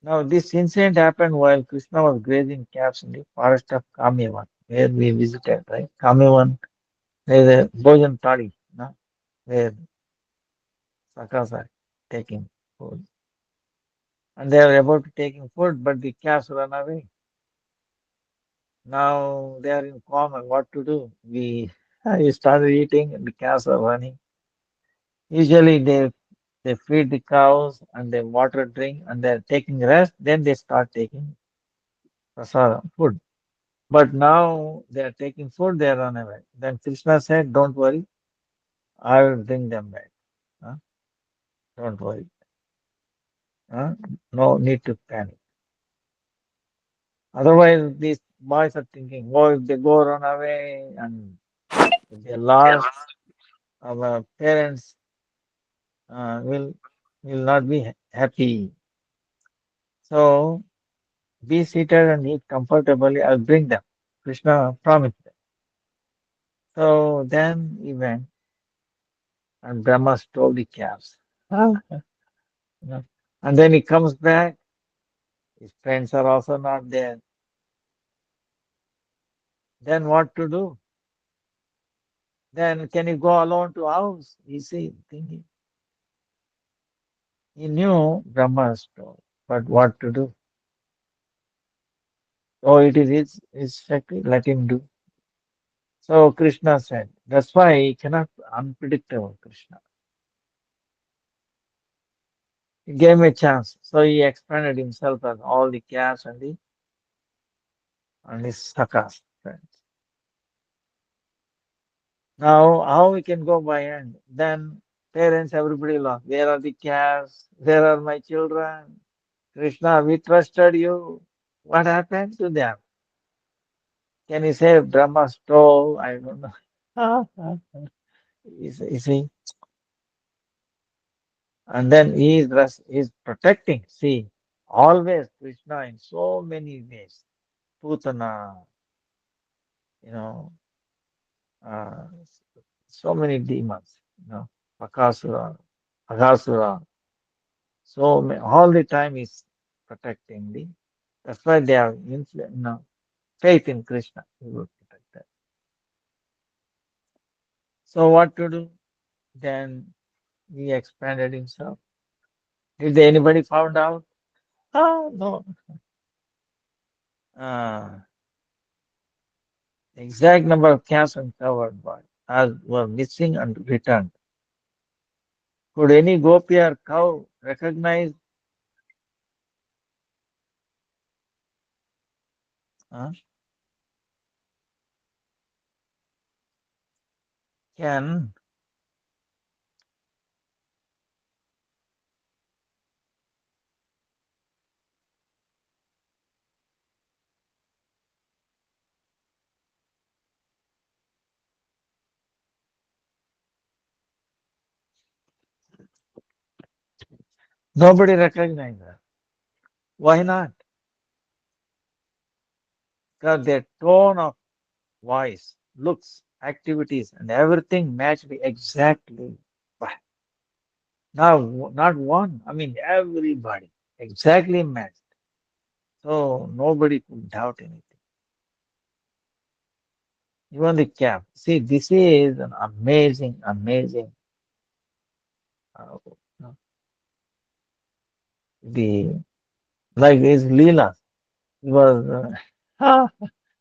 Now this incident happened while Krishna was grazing calves in the forest of Kamyavan, where we visited, right? Kamyavan, there is a Bhojan Tadi, no? Where Sakas are taking food. And they are about to taking food, but the calves run away. Now they are in coma. What to do? We started eating and the cows are running. Usually they feed the cows and they water drink and they're taking rest. Then they start taking prasada, food. But now they're taking food, they run away. Then Krishna said, "Don't worry, I will bring them back. Huh? Don't worry. Huh? No need to panic. Otherwise, these boys are thinking, oh, if they go run away and if they lost, our parents uh, will will not be happy. So be seated and eat comfortably. I'll bring them. Krishna promised them. So then he went and Brahma stole the calves. Huh? You know. And then he comes back. His friends are also not there. Then what to do? Then can you go alone to house? He see thinking. He knew Brahma's stole, but what to do? Oh, it is his Shakti. Let him do. So Krishna said, that's why he cannot be unpredictable, Krishna. He gave me a chance. So he expanded himself as all the calves and his sakas friends. Now, how we can go by end? Then parents, everybody lost. Where are the calves? Where are my children? Krishna, we trusted you. What happened to them? Can you say Brahma stole? I don't know. You see, and then he is protecting. See, always Krishna in so many ways. Putana, you know, uh, so many demons, Bakasura, Aghasura. So all the time is protecting the. That's why they have faith in Krishna. He will protect them. So what to do? Then he expanded himself. Did anybody found out? Ah, no. Uh, exact number of calves uncovered by as were missing and returned. Could any gopi or cow recognize? Uh, can nobody recognize her? Why not? Because their tone of voice, looks, activities, and everything matched exactly. But now, not one. I mean, everybody exactly matched. So nobody could doubt anything. Even the cap. See, this is an amazing, amazing. You know, the like his Leela. He was.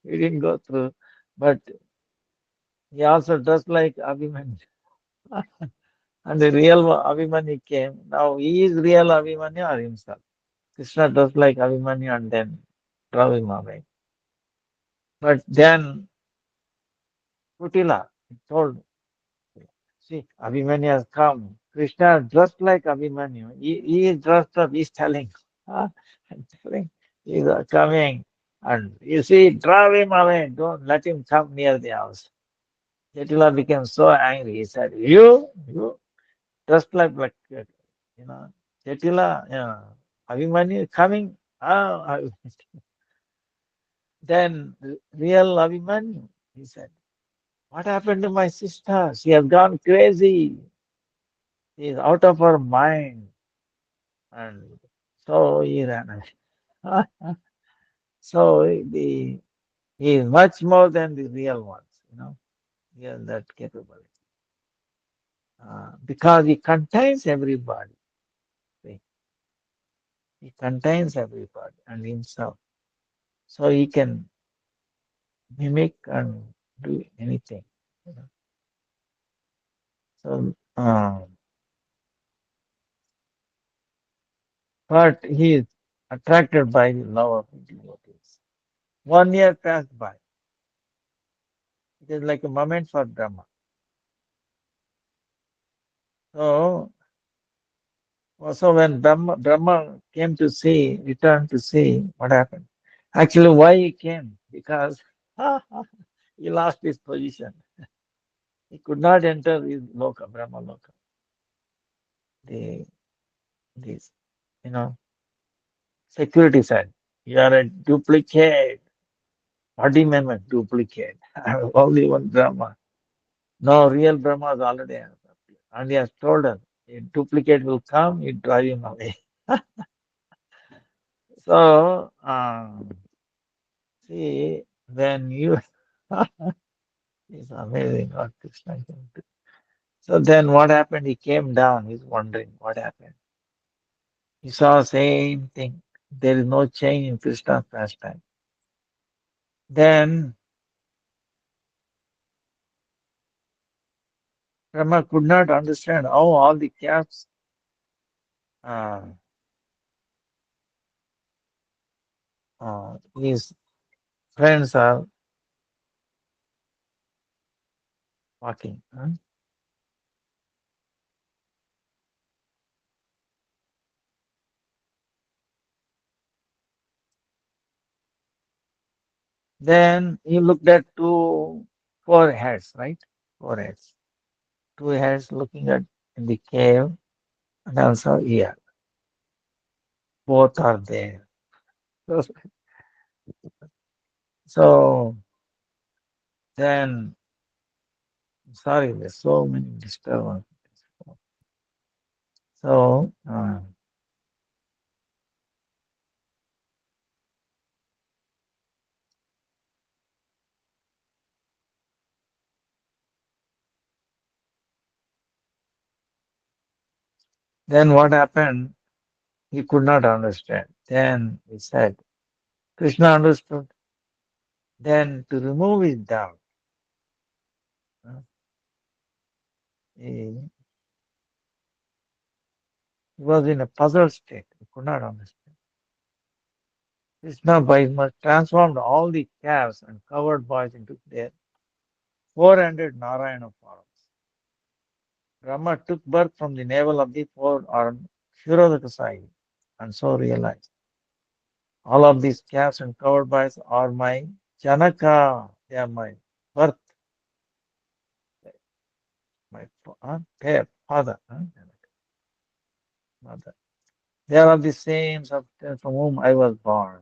He didn't go through, but he also dressed like Abhimanyu. And the real Abhimanyu came. Now he is real Abhimanyu or himself. Krishna dressed like Abhimanyu and then drove him away. But then Kutila told, see, Abhimanyu has come. Krishna dressed like Abhimanyu. He is dressed up, he's telling. I'm telling, he's coming. And you see, drive him away. Don't let him come near the house. Jatila became so angry. He said, you dressed like you know, Jatila, Abhimanyu coming. Then real Abhimanyu, he said, what happened to my sister? She has gone crazy. She is out of her mind. And so he ran away. So he is much more than the real ones. He has that capability. Because he contains everybody. See, he contains everybody and himself. So he can mimic and do anything. You know. So, but he is attracted by the love of the devotees. 1 year passed by. It is like a moment for Brahma. So, so when Brahma came to see, returned to see what happened. Actually, why he came? Because he lost his position. He could not enter his loka, Brahma loka. The this, you know, security said, you are a duplicate. What do you mean by duplicate? Only one Brahma. No, real Brahma is already appeared. And he has told us, a duplicate will come, you drive him away. So, see, when you, it's amazing what Krishna can do. So then what happened? He came down, he's wondering what happened. He saw same thing. There is no change in Krishna's pastime. Then Brahma could not understand how all the calves, uh, his friends are walking. Then he looked at four heads, right? Four heads. Two heads looking at in the cave, and also here. Both are there. So, so then, sorry, there's so many disturbances. So then what happened? He could not understand. Then he said, Krishna understood. Then to remove his doubt, uh, he was in a puzzled state. He could not understand. Krishna by much transformed all the calves and covered boys into their 400 Narayana forms. Brahma took birth from the navel of the four-armed Kshirodakasai and so realized all of these calves and covered boys are my Janaka. They are my birth, my father, mother. They are of the same substance from whom I was born.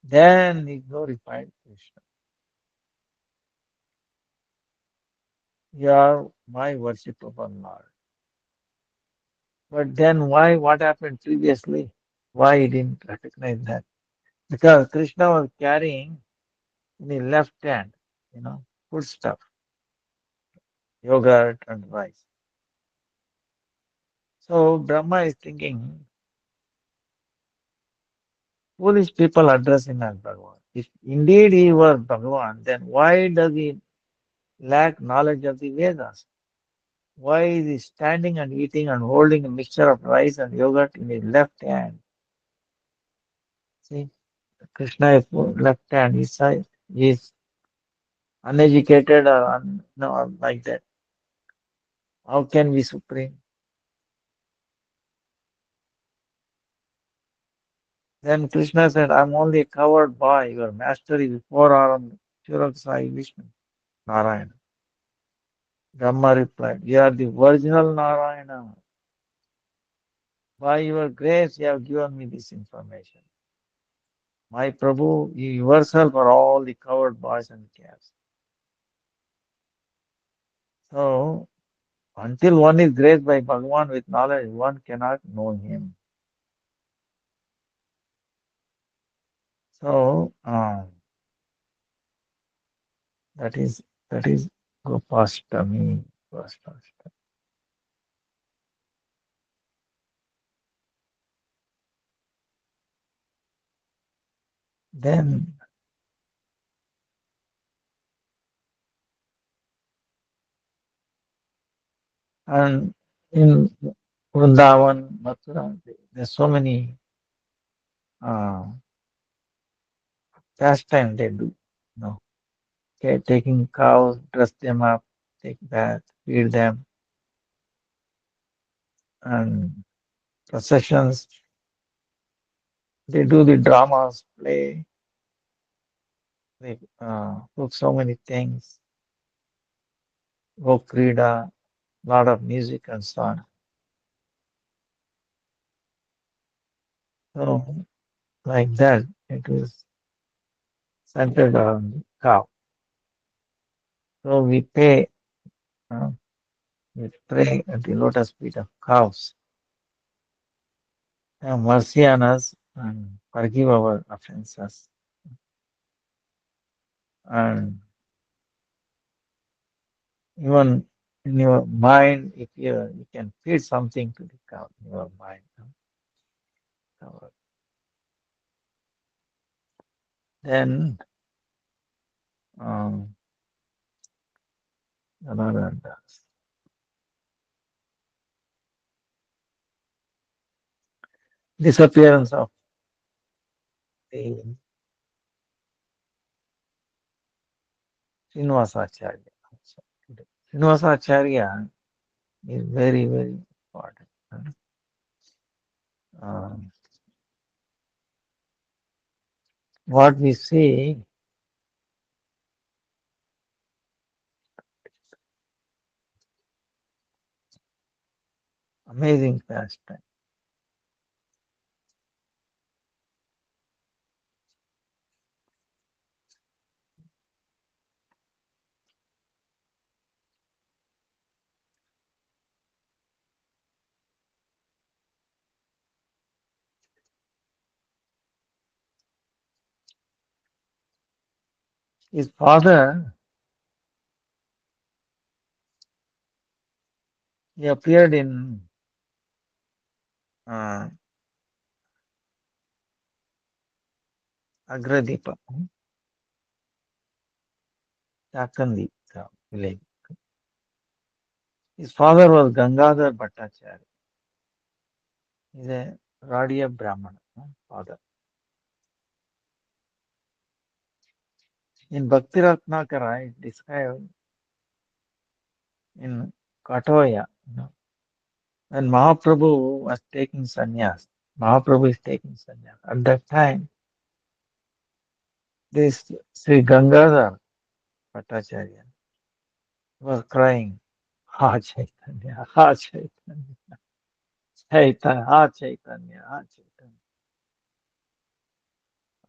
Then he glorified Krishna. You are my worshipable Lord. But then why? What happened previously? Why he didn't recognize that? Because Krishna was carrying in his left hand, food stuff, yogurt and rice. So Brahma is thinking, foolish people address him as Bhagavan. If indeed he was Bhagavan, then why does he lack knowledge of the Vedas? Why is he standing and eating and holding a mixture of rice and yogurt in his left hand? See, Krishna is left hand. He's uneducated or no, like that. How can we supreme? Then Krishna said, I'm only a covered boy. Your master is four-armed Shurak Sai Vishnu, Narayana. Brahma replied, you are the original Narayana. By your grace, you have given me this information. My Prabhu, you yourself are all the covered boys and calves. So, until one is graced by Bhagavan with knowledge, one cannot know him. So, that is that is Gopastami. Gopastami. Then, and in Vrindavan, Mathura, there's so many uh, pastimes they do. Okay, taking cows, dress them up, take bath, feed them, and processions. They do the dramas, play, they cook so many things, go krida, lot of music and so on. So like that, it was centered on cow. So we pay, uh, we pray at the lotus feet of cows. Have mercy on us and forgive our offenses. And even in your mind, if you can feed something to the cow in your mind. So then um, Janardana Das. Disappearance of the Srinivasacharya. Srinivasacharya is very, very important. Um, what we see, amazing pastime. His father, he appeared in uh, Agradipa, Chakandi village. His father was Gangadhar Bhattacharya. He's a Radiya Brahmana, father. In Bhakti Ratnakara, it described in Katoya, when Mahaprabhu was taking sannyas. Mahaprabhu is taking sannyas. At that time, this Sri Gangadhar Bhattacharya was crying, Ha Chaitanya, Ha Chaitanya, Chaitanya, Ha Chaitanya, Ha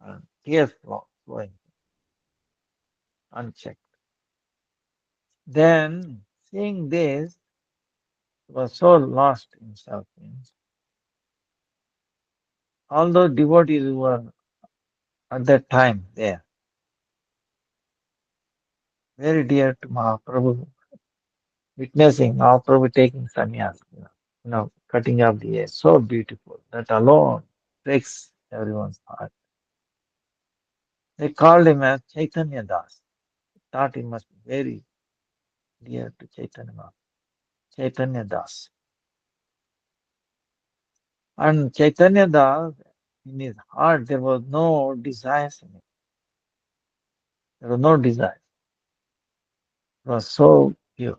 Chaitanya. Tears flowing, unchecked. Then, seeing this, he was so lost himself. Although devotees were at that time there, very dear to Mahaprabhu, witnessing Mahaprabhu taking sannyas, cutting off the hair, so beautiful. That alone breaks everyone's heart. They called him as Chaitanya Das. Thought he must be very dear to Chaitanya Mahaprabhu. Chaitanya Das. And Chaitanya Das, in his heart, there was no desires in it. There was no desire. It was so pure.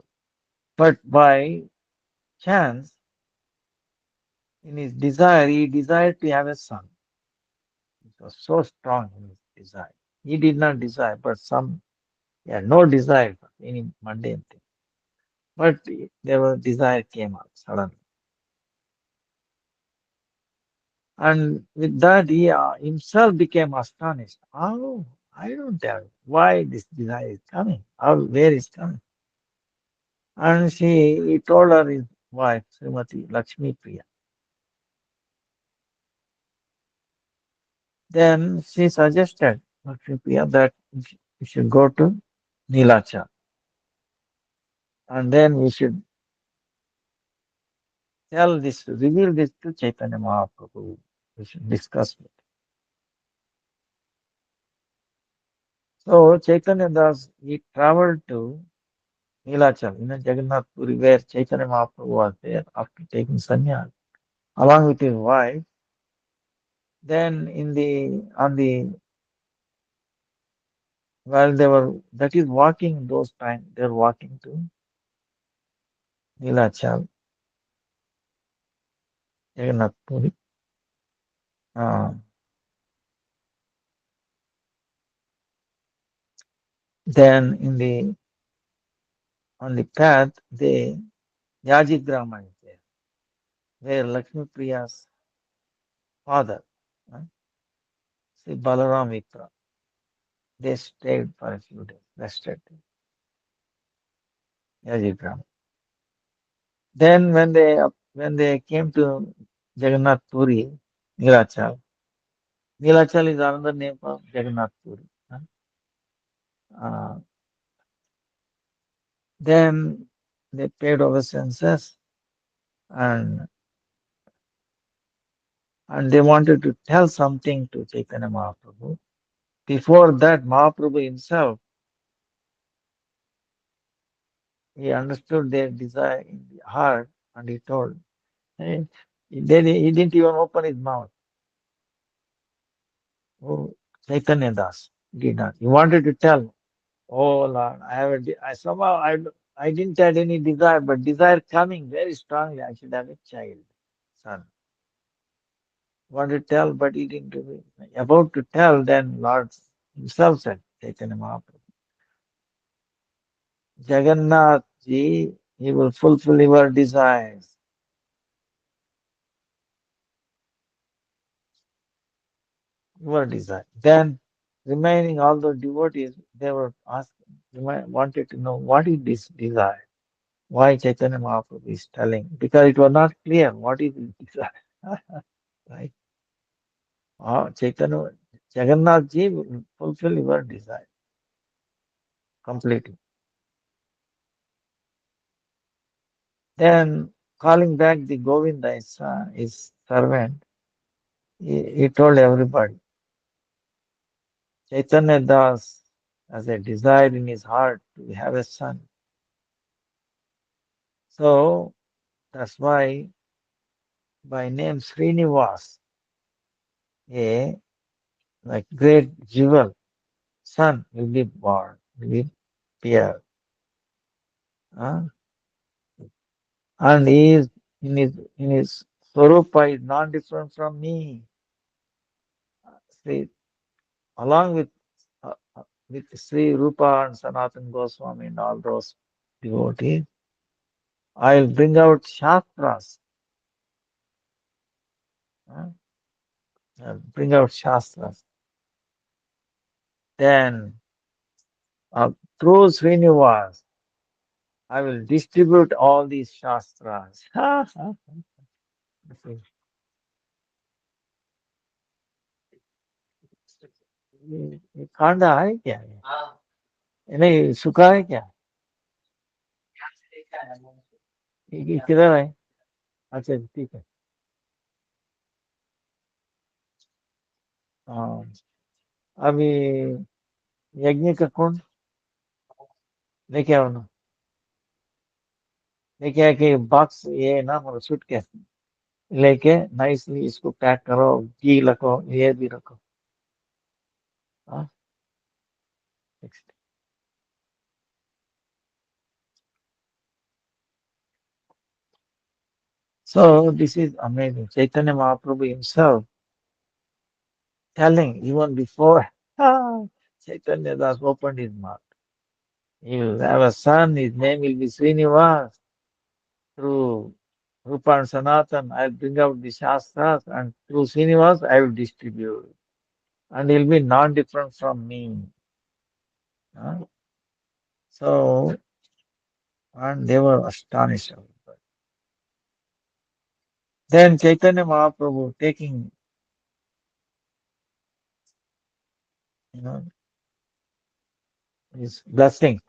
But by chance, in his desire, he desired to have a son. It was so strong in his desire. He did not desire, but he had no desire for any mundane thing. But there was desire came up suddenly. And with that, he himself became astonished. Oh, I don't have why this desire is coming. Where is coming? And he told her his wife, Srimati Lakshmi Priya. Then she suggested, Lakshmi Priya, that we should go to Nilachal. And then we should reveal this to Chaitanya Mahaprabhu. We should discuss it. So Chaitanya Das, he traveled to Nilachal, Jagannath Puri, where Chaitanya Mahaprabhu was there after taking sannyas, along with his wife. Then while they were, that is walking those times, they were walking to Nilachal, Jagannath Puri. Uh, then on the path, Yaji Grama is there, where Lakshmi Priya's father, uh, Sri Balaram Vipra, they stayed for a few days, rested, Yaji Grama. Then when they came to Jagannath Puri, Nilachal, Nilachal is another name for Jagannath Puri. Uh, then they paid obeisances and they wanted to tell something to Chaitanya Mahaprabhu. Before that, Mahaprabhu himself He understood their desire in the heart and he told. Hey, then he didn't even open his mouth. Oh, Chaitanya Das did not. He wanted to tell, oh Lord, I somehow I didn't have any desire, but desire coming very strongly. I should have a child, son. Wanted to tell, but he didn't do it. About to tell, then Lord himself said, Chaitanya Mahaprabhu, Jagannath ji, he will fulfill your desires, your desire. Then remaining all the devotees, they were asking, wanted to know what is this desire. Why Chaitanya Mahaprabhu is telling? Because it was not clear what is his desire. Right? Chaitanya, Jagannath ji will fulfill your desire completely. Then calling back the Govinda, his servant, he told everybody, Chaitanya Das has a desire in his heart to have a son. So that's why by name Srinivas, a like great jewel, son will be born, will be appear. Huh? And he is in his Swarupa is not different from me. See, along with Sri Rupa and Sanatan Goswami and all those devotees, I'll bring out Shastras. Huh? I'll bring out Shastras. Then through Srinivas, I will distribute all these Shastras. ये कांडा है क्या ये नहीं सुखा है क्या ये किधर है अच्छा ठीक है हाँ अभी यज्ञ का कुंड लेके आओ ना लेके आके बॉक्स ये ना मतलब सुट के लेके नाइसली इसको पैक करो घी रखो ये भी रखो हाँ so this is amazing Chaitanya Mahaprabhu himself telling even before Chaitanya Das opened his mouth he will have a son his name will be Srinivas through Rupa and Sanatan, I'll bring out the Shastras and through Srinivas, I will distribute. And he'll be non-different from me. Huh? So, and they were astonished. Then Chaitanya Mahaprabhu taking, you know, his blessing,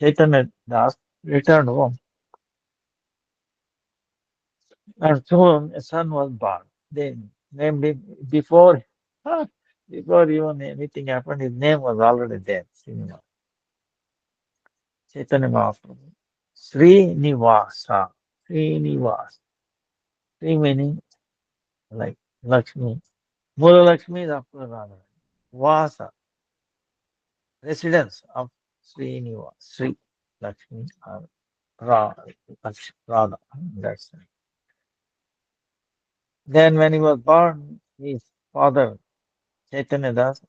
Chaitanya Das returned home. And soon a son was born. They named him before, before even anything happened, his name was already there. Srinivas. Chaitanya Mahaprabhu. Srinivasa. Srinivas. Sri meaning like Lakshmi. Mula Lakshmi is after Radha. Vasa, residence of Srinivas. Sri Lakshmi or Radha. That's it. Then when he was born, his father, Chaitanya Das,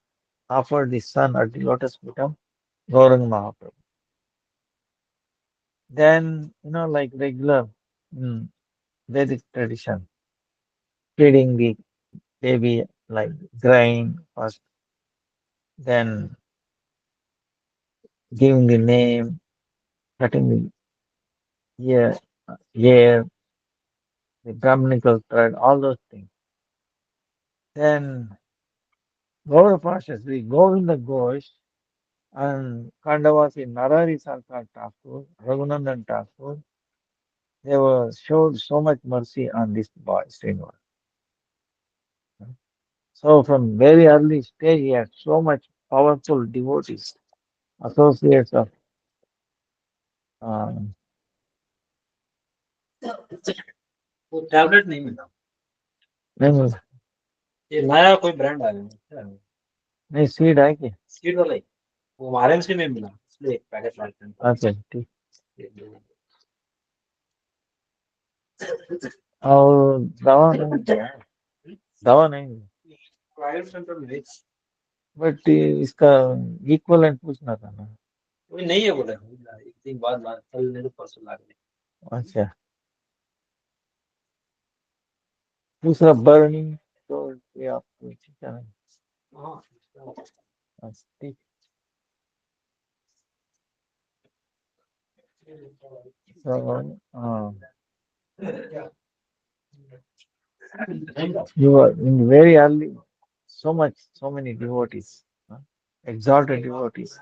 offered his son at the lotus feet of Gauranga Mahaprabhu. Then, like regular in Vedic tradition, feeding the baby like grain first, then giving the name, cutting the ear, hair, the Brahminical thread, all those things. Then Gaura Pasha, Sri Govinda Ghosh and Kandavasi Narari Sarkar Thakur, Raghunandan Thakur, they were showed so much mercy on this boy, Srinivas. So from very early stage, he had so much powerful devotees, associates of हाँ, वो tablet नहीं मिला। नहीं मिला। ये नया कोई brand आया है क्या? नहीं, सीड है क्या? सीड वाला ही। वो आरएमसी में मिला, इसलिए एक पैकेट लाते हैं तो। अच्छा ठीक। ये दो। और दवा नहीं दिया? दवा नहीं दिया? प्राइवेट सेंटर में नहीं। बट इसका इक्वलेंट पूछना था ना। कोई नहीं है बोले, एक दिन बाद ला, कल नहीं तो परसों ला के। अच्छा, दूसरा बर्निंग तो ये आपको ठीक है। हाँ। अच्छा, ठीक। So, you are in very early, so many devotees, exalted devotees,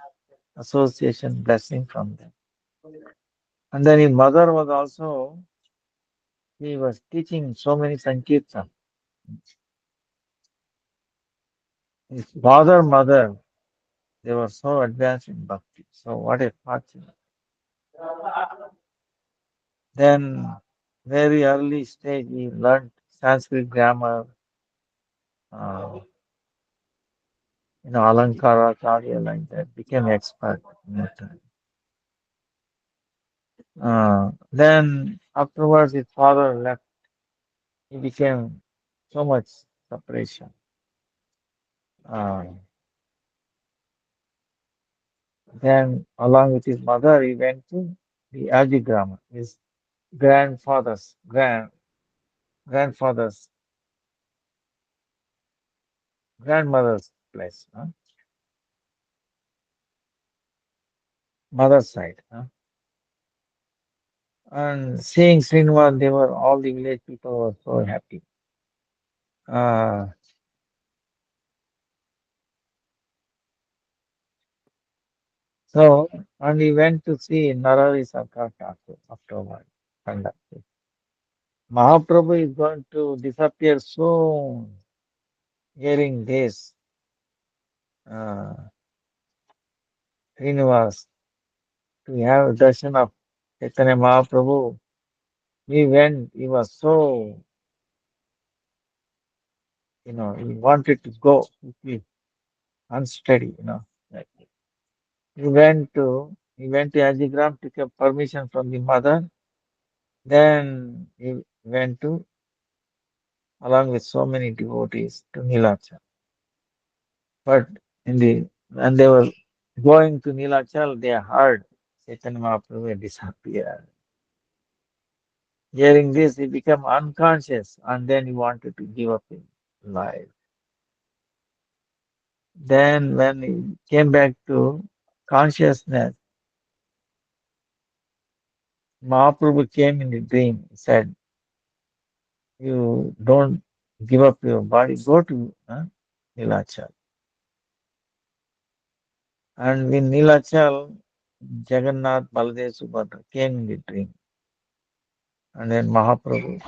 association, blessing from them. And then his mother was also, he was teaching so many Sankirtan. His father, mother, they were so advanced in bhakti. So what a fortune. Then, very early stage, he learned Sanskrit grammar, uh, Alankara, Karya, like that, became expert in that time. Then afterwards, his father left. He became so much separation. Uh, then, along with his mother, he went to the Ajigrama, his grandfather's grandfather's grandmother's place, mother's side. And seeing Srinivas, they were all the village people were so happy. Uh, so, and he went to see Narari Sarkar Thakur afterward. And Mahaprabhu is going to disappear soon. Hearing this, uh, Srinivas, to have darshan of Chaitanya Mahaprabhu, he went, he was so, he wanted to go quickly, unsteady, like he went to Ajigram, took a permission from the mother, then he went to, along with so many devotees, to Nilachal. But when they were going to Nilachal, they heard Chaitanya Mahaprabhu had disappeared. Hearing this, he became unconscious and then he wanted to give up his life. Then, when he came back to consciousness, Mahaprabhu came in a dream. He said, "You don't give up your body, go to Nilachal." And in Nilachal, Jagannath, Baladev, Subhadra came in the dream. And then Mahaprabhu.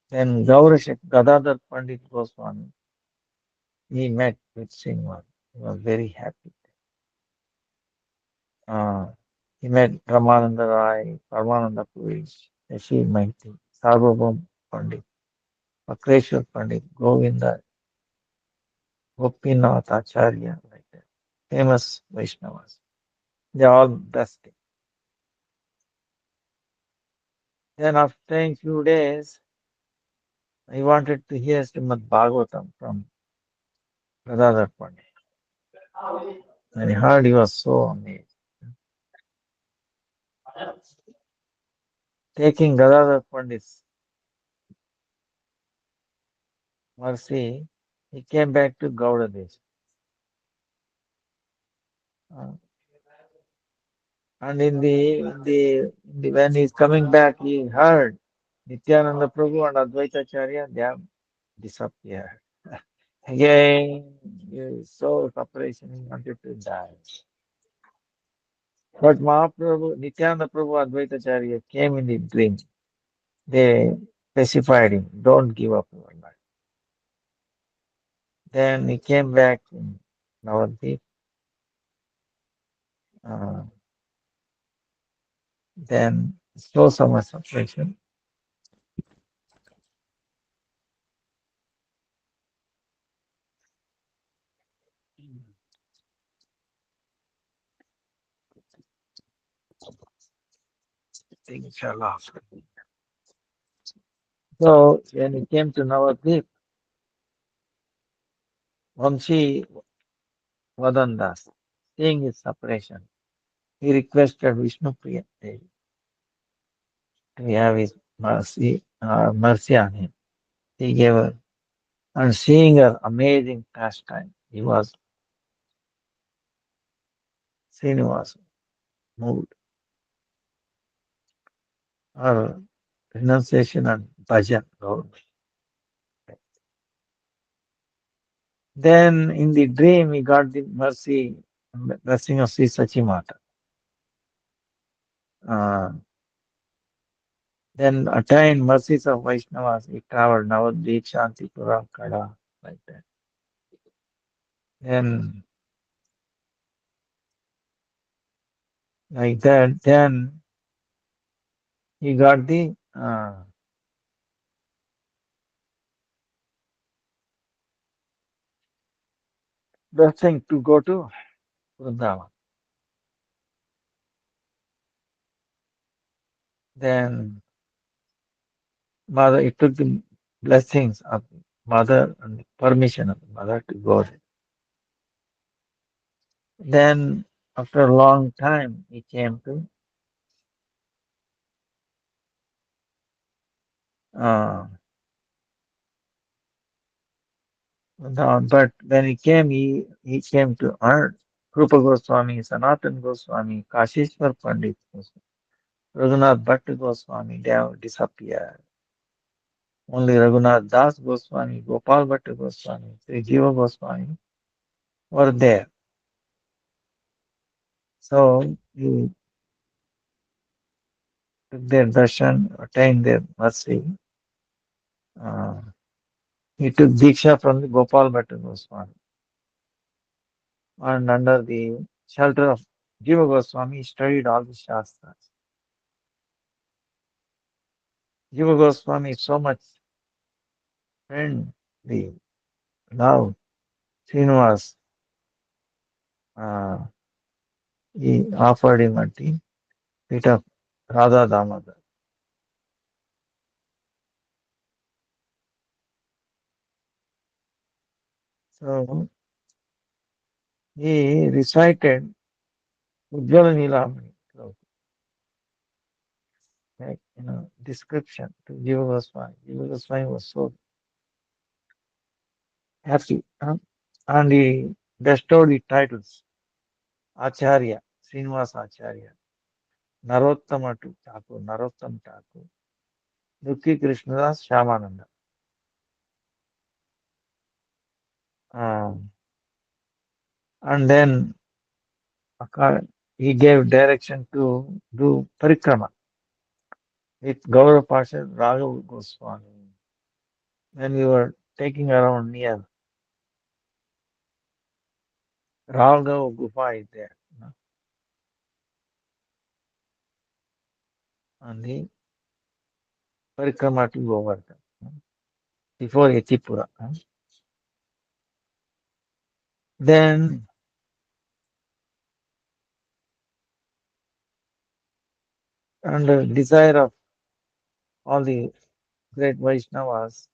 Then Gaurashek, Gadadhar Pandit Goswami, he met with Srinivas. He was very happy. Uh, he met Ramananda Rai, Paramananda Puri, Yashi Maiti, Sarvabhaum Pandit, Makreshwar Pandit, Govinda, Gopinath Acharya, like that. Famous Vaishnavas. They all blessed him. Then after staying few days, he wanted to hear Srimad Bhagavatam from Gadadhar Pandit. When he heard, he was so amazed. Taking Gadadhar Pandit's mercy, he came back to Gaudadesh. Uh, and when he's coming back, he heard Nityananda Prabhu and Advaita Acharya, they have disappeared. Again, he saw separation, he wanted to die. But Mahaprabhu, Nityananda Prabhu, Advaita Acharya came in the dream. They specified him, don't give up your life. Then he came back in Navadvip. uh, then slow summer separation. Things are lost. So when he came to Navadvip, Vamshi Vadandas, seeing his separation, he requested Vishnu Priya Devi to have his mercy on him. He gave her, and seeing her amazing pastime, he was Srinivasa moved. Her renunciation and bhajan. Then in the dream, he got the mercy, blessing of Sri Sachimata. Uh, then attained mercies of Vaishnavas. He traveled Navadvip, Shantipura, Kada, like that. Then, like that, then he got the blessing to go to Vrindavan. Then mother, he took the blessings of the mother and the permission of the mother to go there. Then, after a long time, he came to uh, but when he came to earth. Rupa Goswami, Sanatan Goswami, Kashishwar Pandit, Raghunath Bhatt Goswami, they have disappeared. Only Raghunath Das Goswami, Gopal Bhatt Goswami, Sri Jiva Goswami were there. So he took their darshan, attained their mercy. Uh, he took Diksha from the Gopal Bhatt Goswami. And under the shelter of Jiva Goswami, he studied all the Shastras. Jiva Goswami is so much friendly, love Srinivas. Uh, he offered him at the feet of Radha Damodar. So he recited Ujjvala Nilamani, so, like, description to Jiva Goswami. Jiva Goswami was so happy. And he bestowed the titles Acharya, Srinivas Acharya, Narottama to Thakur, Narottam Thakur, Dukhi Krishnadas Shyamananda. Um, and then he gave direction to do parikrama with Gaurav Pasha Raghav Goswami. When we were taking around near Raghav Gufa is there, and the parikrama to Govardhan, before Yatipura. Then, under desire of all the great Vaishnavas,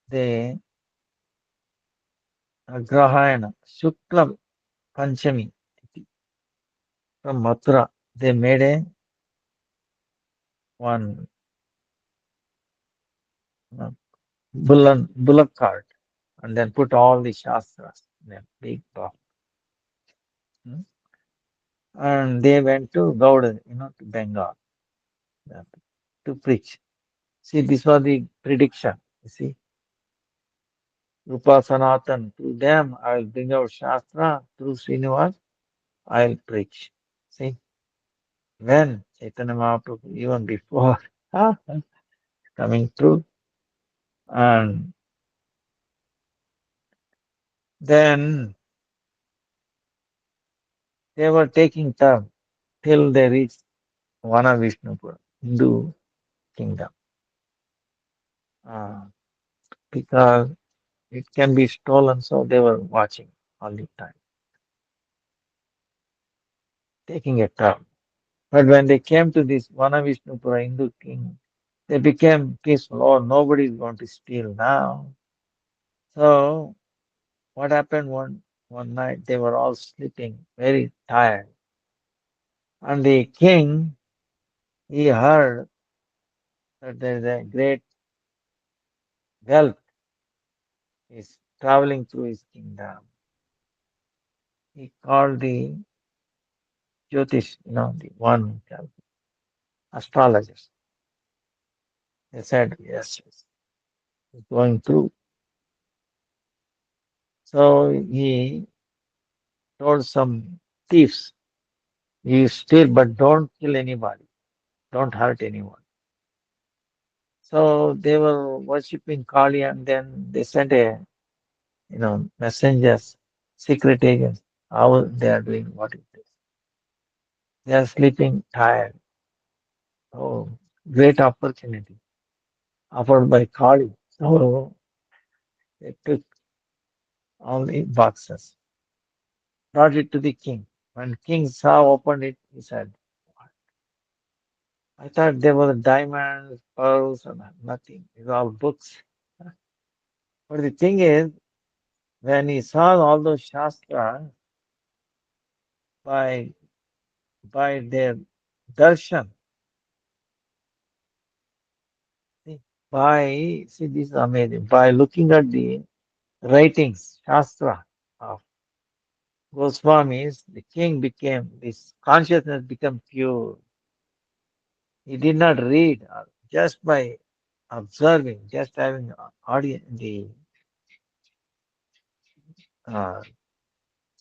they Grahayana, Shukla Panchami from Mathura, they made a one uh, bullock cart and then put all the shastras in a big box. Hmm. And they went to Gauda, to Bengal uh, to preach. See, this was the prediction. You see, Rupa Sanatan, through them I will bring out Shastra, through Srinivas I will preach. See, when Chaitanya Mahaprabhu, even before coming through, and then They were taking turn till they reached Vana Vishnupura, Hindu kingdom. Uh, because it can be stolen, so they were watching all the time, taking a turn. But when they came to this Vana Vishnupura Hindu king, they became peaceful. Oh, nobody is going to steal now. So what happened one night? They were all sleeping, very tired, and the king he heard that there is a great wealth is traveling through his kingdom. He called the Jyotish, the one who astrologers. They said, yes, yes, it's going through. So he told some thieves, you steal, but don't kill anybody, don't hurt anyone. So they were worshipping Kali, and then they sent messengers, secret agents, how they are doing, what is this? They are sleeping tired. Oh, great opportunity offered by Kali. So they took all the boxes, brought it to the king. When king saw, opened it, he said, I thought there were diamonds, pearls, and nothing. It's all books. But the thing is, when he saw all those shastras by their darshan, see, see this is amazing. By looking at the writings, shastra of Goswamis, the king became this consciousness became pure. He did not read, just by observing, just having audience, the uh,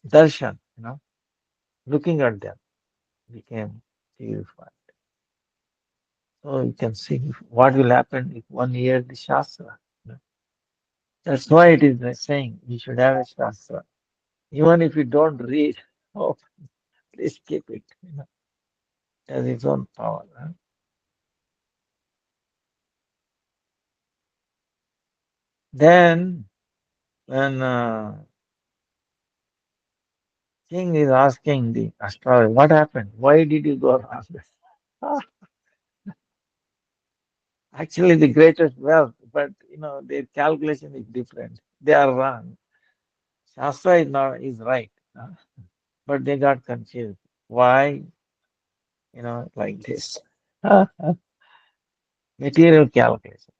darshan, looking at them became purified. So you can see what will happen if one hears the Shastra. That's why it is saying you should have a Shastra. Even if you don't read, oh, please keep it. It has its own power. Then, when king is asking the astrologer, what happened? Why did you go wrong? Ah, actually, the greatest wealth, but their calculation is different. They are wrong. Shastra is not is right, but they got confused. Why? Like this. Material calculation.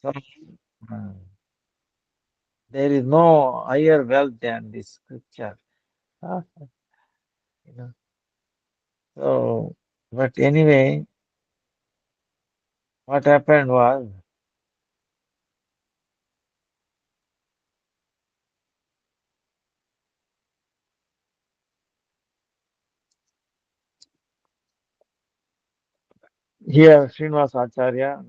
So uh, there is no higher wealth than this scripture. Uh, you know. So, but anyway, what happened was here Srinivas Acharya,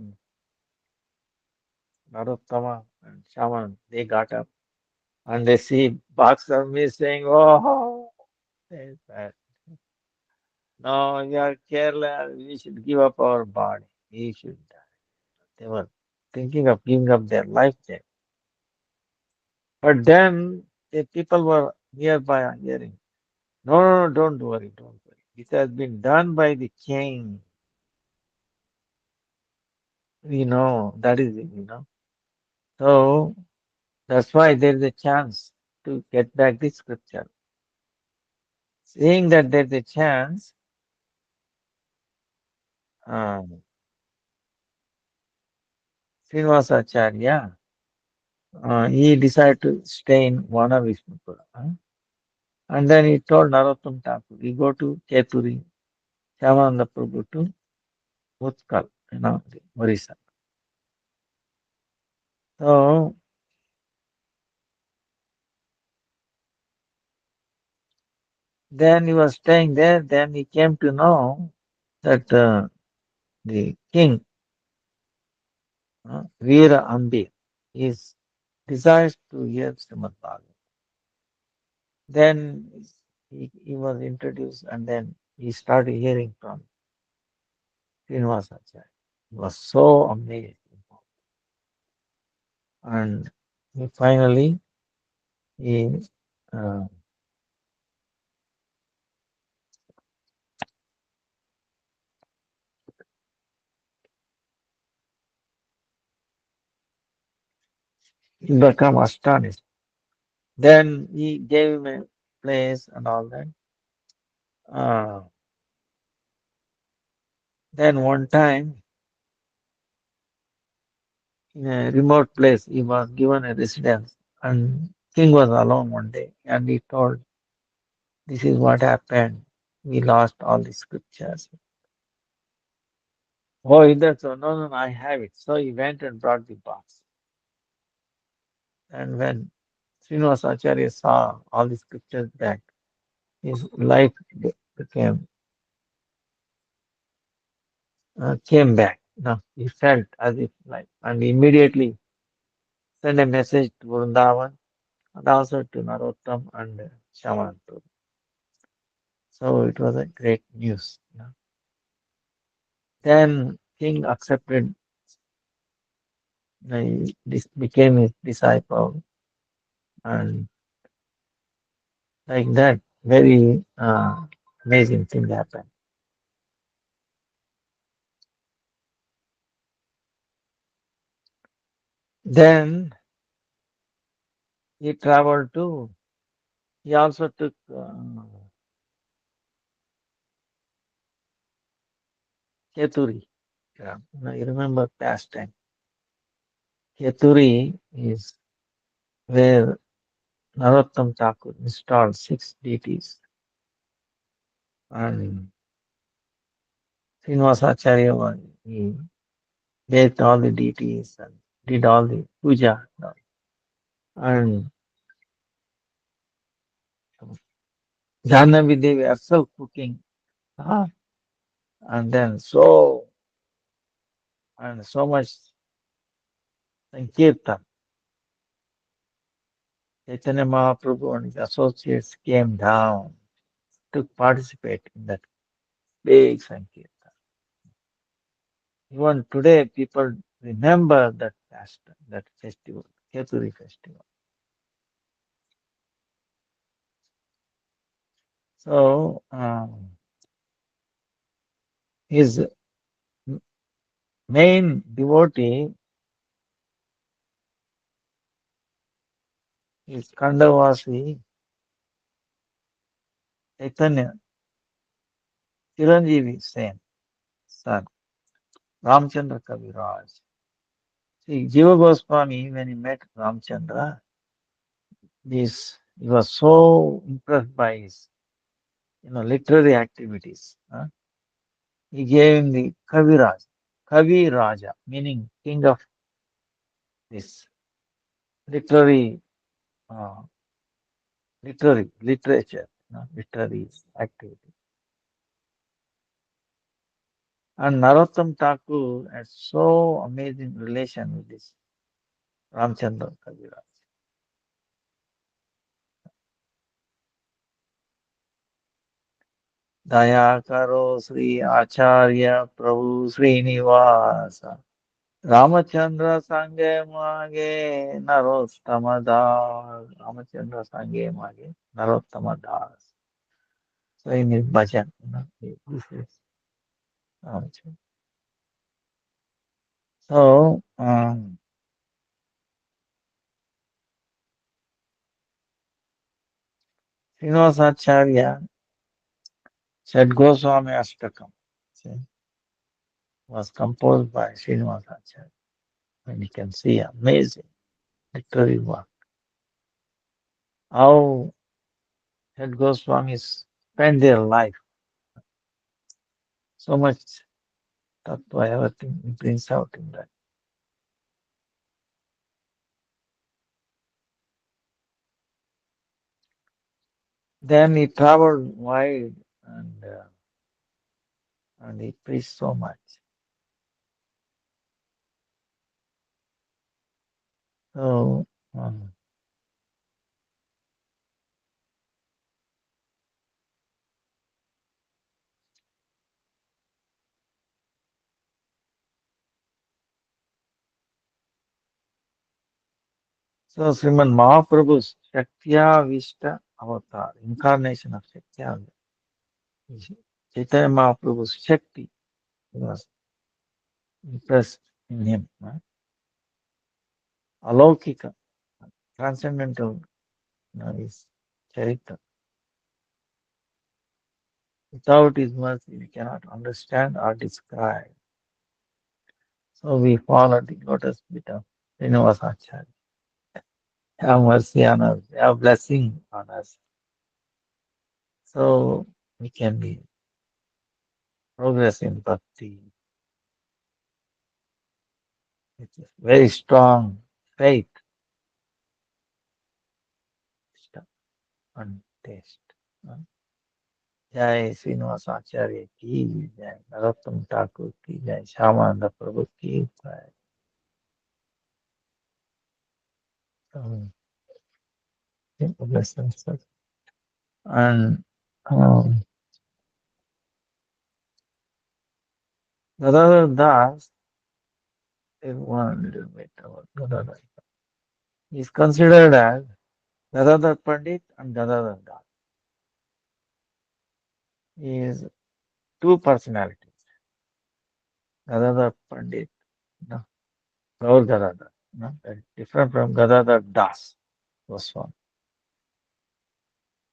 Narottama, and Shaman, they got up and they see box are missing. Oh, they said, no, you are careless. We should give up our body. We should die. They were thinking of giving up their life there. But then the people were nearby hearing, no, no, no, don't worry, don't worry. This has been done by the king. We know that is it. So that's why there is a chance to get back the scripture. Seeing that there's a chance, um, Srinivasacharya, he decided to stay in Vana Vishnupura. And then he told Narottam Thakur, we go to Keturi, Shyamananda Prabhu to Utkal, the Orissa. So then he was staying there. Then he came to know that the king, Veera Ambir, is desires to hear Srimad Bhagavatam. Then he was introduced, and then he started hearing from Srinivasacharya. He was so amazed. And he finally he uh, became astonished. Then he gave him a place and all that. Uh, then one time in a remote place, he was given a residence, and king was alone one day, and he told, "This is what happened. We lost all the scriptures." Oh, is that so? No, no, no, I have it. So he went and brought the box. And when Srinivas Acharya saw all the scriptures back, his life became came back. No, he felt as if like, and immediately sent a message to Vrindavan and also to Narottam and Shamantu. So it was a great news. Then king accepted, this became his disciple, and like that, very amazing thing happened. Then he traveled to. He also took Keturi. Yeah. You remember past time. Keturi is where Narottam Thakur installed 6 deities, and Srinivasacharya was he bathed all the deities and did all the puja. And Jahnavi Devi herself cooking, ah, and then so much Sankirtan. Chaitanya Mahaprabhu and his associates came down to participate in that big Sankirtan. Even today, people remember that that festival, Keturi festival. So, his main devotee is Kandavasi Chaitanya Chiranjeevi Sen, son, Ramchandra Kaviraj. See, Jiva Goswami, when he met Ramchandra, he was so impressed by his literary activities. He gave him the Kavi Raja, meaning king of this literary, uh, literature, literary activity. And Narottam Thakur had so amazing relation with this Ramchandra Kaviraj. दया करो श्री आचार्य प्रभु श्रीनिवास रामचंद्र संगे मागे नरोत्तम दास रामचंद्र संगे मागे नरोत्तम दास. So in his bhajan, this is Ramachandra. So Srinivasacharya said Goswami Ashtakam, see, was composed by Srinivasacharya. And you can see amazing literary work. How Head Goswamis spend their life. So much tattva, everything brings out in that. Then he traveled wide and he preached so much. So So Sriman Mahaprabhu's Shaktya Vishta Avatar, incarnation of Shaktya, Chaitanya Mahaprabhu's Shakti was impressed in him. Alaukika, transcendental, is character. Without his mercy, we cannot understand or describe. So we follow the lotus feet of Srinivasacharya. Have mercy on us, have blessing on us. So we can be progress in bhakti with very strong faith and taste. जय श्रीनिवास आचार्य की जय नरोत्तम ठाकुर की जय श्यामानंद प्रभु की जय blessings. And Gadadhar Das is one little bit about Gadadhar. He is considered as Gadadhar Pandit and Gadadhar Das. He is two personalities. Gadadhar Pandit, no, Gaur Gadadhar, no, that is different from Gadadhar Das Goswami.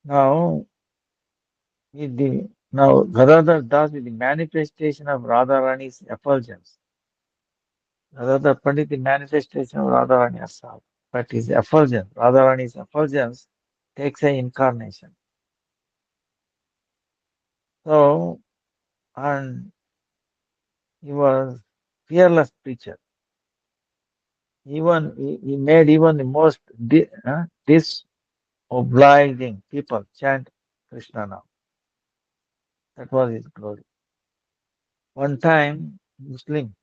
Now, now Gadadhar Das is the manifestation of Radharani's effulgence. Gadadhar Pandit is the manifestation of Radharani herself. But his effulgence, Radharani's effulgence, takes an incarnation. So, and he was fearless preacher. Even he made even the most disobliging people chant Krishna now. That was his glory. One time, Muslim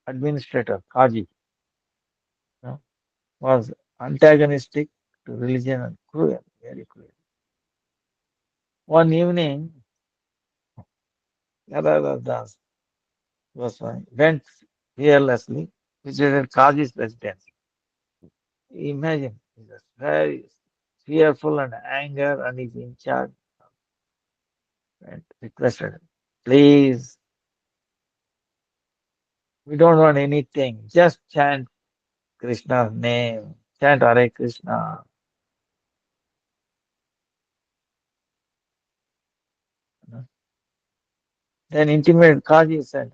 administrator Kaji, was antagonistic to religion and cruel, very cruel. One evening, Gadadhar Das went fearlessly, visited Kaji's residence. Imagine, he was very fearful and anger, and he's in charge and requested, please, we don't want anything, just chant Krishna's name, chant Hare Krishna. Then intimate Kaji said,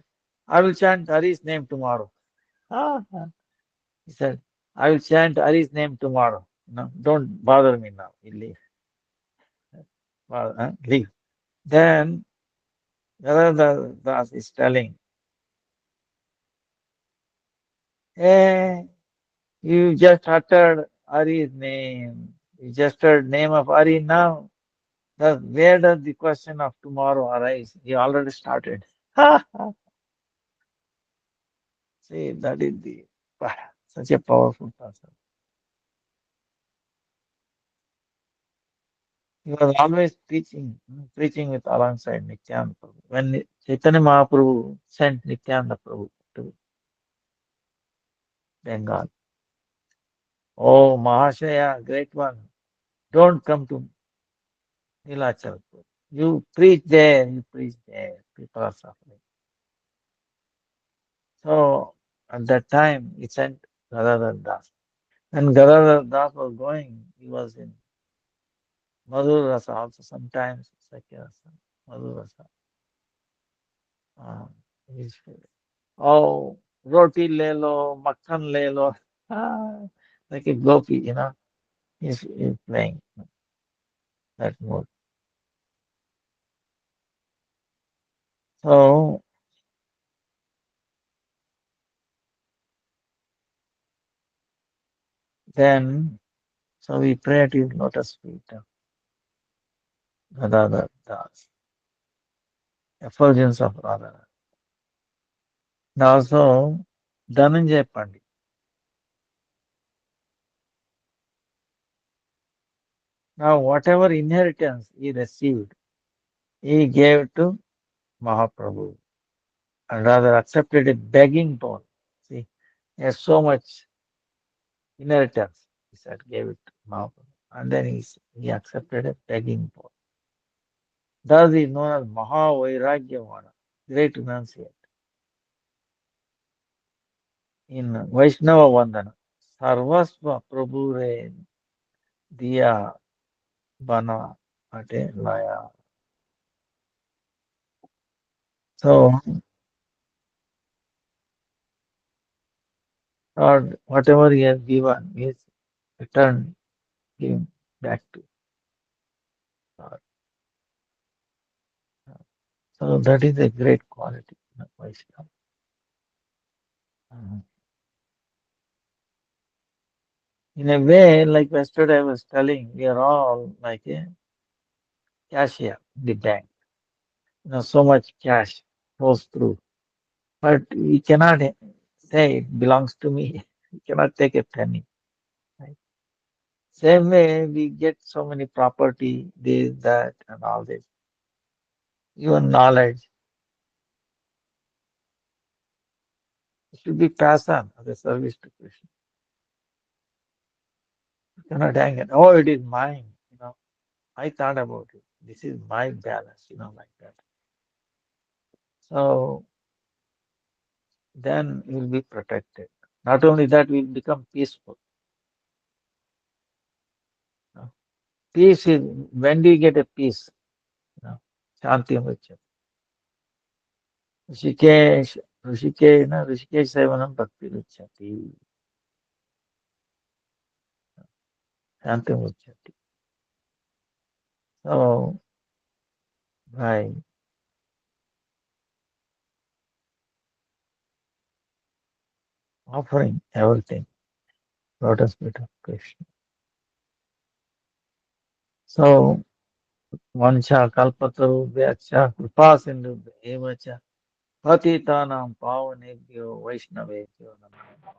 I will chant Hari's name tomorrow. Ah, he said, I will chant Hari's name tomorrow. No, don't bother me now. You leave. Leave. Then Gadadhar Das is telling, hey, you just uttered Hari's name. You just heard name of Hari now. Where does the question of tomorrow arise? He already started. See, that is the such a powerful person. He was always preaching with alongside Nityananda Prabhu. When Chaitanya Mahaprabhu sent Nityananda Prabhu to Bengal, oh Mahashaya, great one, don't come to Nilachal. You preach there, you preach there. People are suffering. So at that time, he sent Gadadhar Das. When Gadadhar Das was going, he was in Madhur Rasa also sometimes, Sakya Rasa, Madhur Rasa. He's oh, roti le lo, makhan le lo. Ah, like a gopi, he's playing that mode. So then, so we pray at his lotus feet, Gadadhar Das, effulgence of Radha. And also, Dhananjay Pandit. Now, whatever inheritance he received, he gave to Mahaprabhu, and rather accepted a begging bowl. See, he has so much inheritance. he said, gave it to Mahaprabhu. And then he accepted a begging bowl. Thus he is known as Mahavairagyavana, great renunciate. In Vaishnava Vandana, Sarvasva Prabhure Diya Bana Ate Laya. So, Lord, whatever he has given is returned, given back to God. So that is a great quality in a Vaishnava. Mhm. In a way, like yesterday I was telling, we are all like a cashier in the bank. So much cash flows through. But we cannot say it belongs to me. We cannot take a penny. Right? Same way, we get so many property, this, that, and all this. Even knowledge should be passed on as a service to Krishna. You cannot hang it. Oh, it is mine. I thought about it. This is my balance. Like that. So then you will be protected. Not only that, we will become peaceful. Peace is when do you get a peace? Shanti Amricha. Rishikesh Sevanam Bhakti Richati. Shanti Amrichati. So, by offering everything, lotus feet of Krishna. So, Vancha Kalpataru Vyacha Kripa Sindhu Evacha Patitanam Pavanebhyo Vaishnavebhyo Namo Namaha.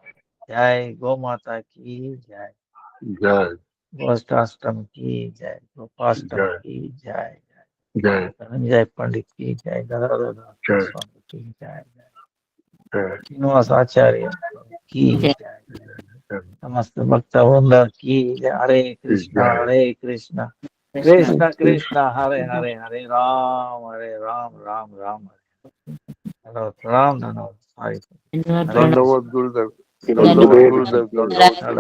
Jai Gomata ki Jai. Jai, Gostastam ki Jai. Gopastam Jai, ki Jai. Jai, Dhananjay Pandit ki Jai. Gadadhar Jai, Swami ki Jai. Jai, Srinivas Acharya ki Jai. समस्त भक्त वृंद की जय। Jai, हरे Krishna Krishna. Krishna Krishna Hare Hare Hare Ram Ram Ram हरे प्रणाम धन्यवाद। Dhanyavad Hare Pranam. Krishna Dandavat Gurudev, That Dandavat Gurudev, Dandavat. धन्यवाद।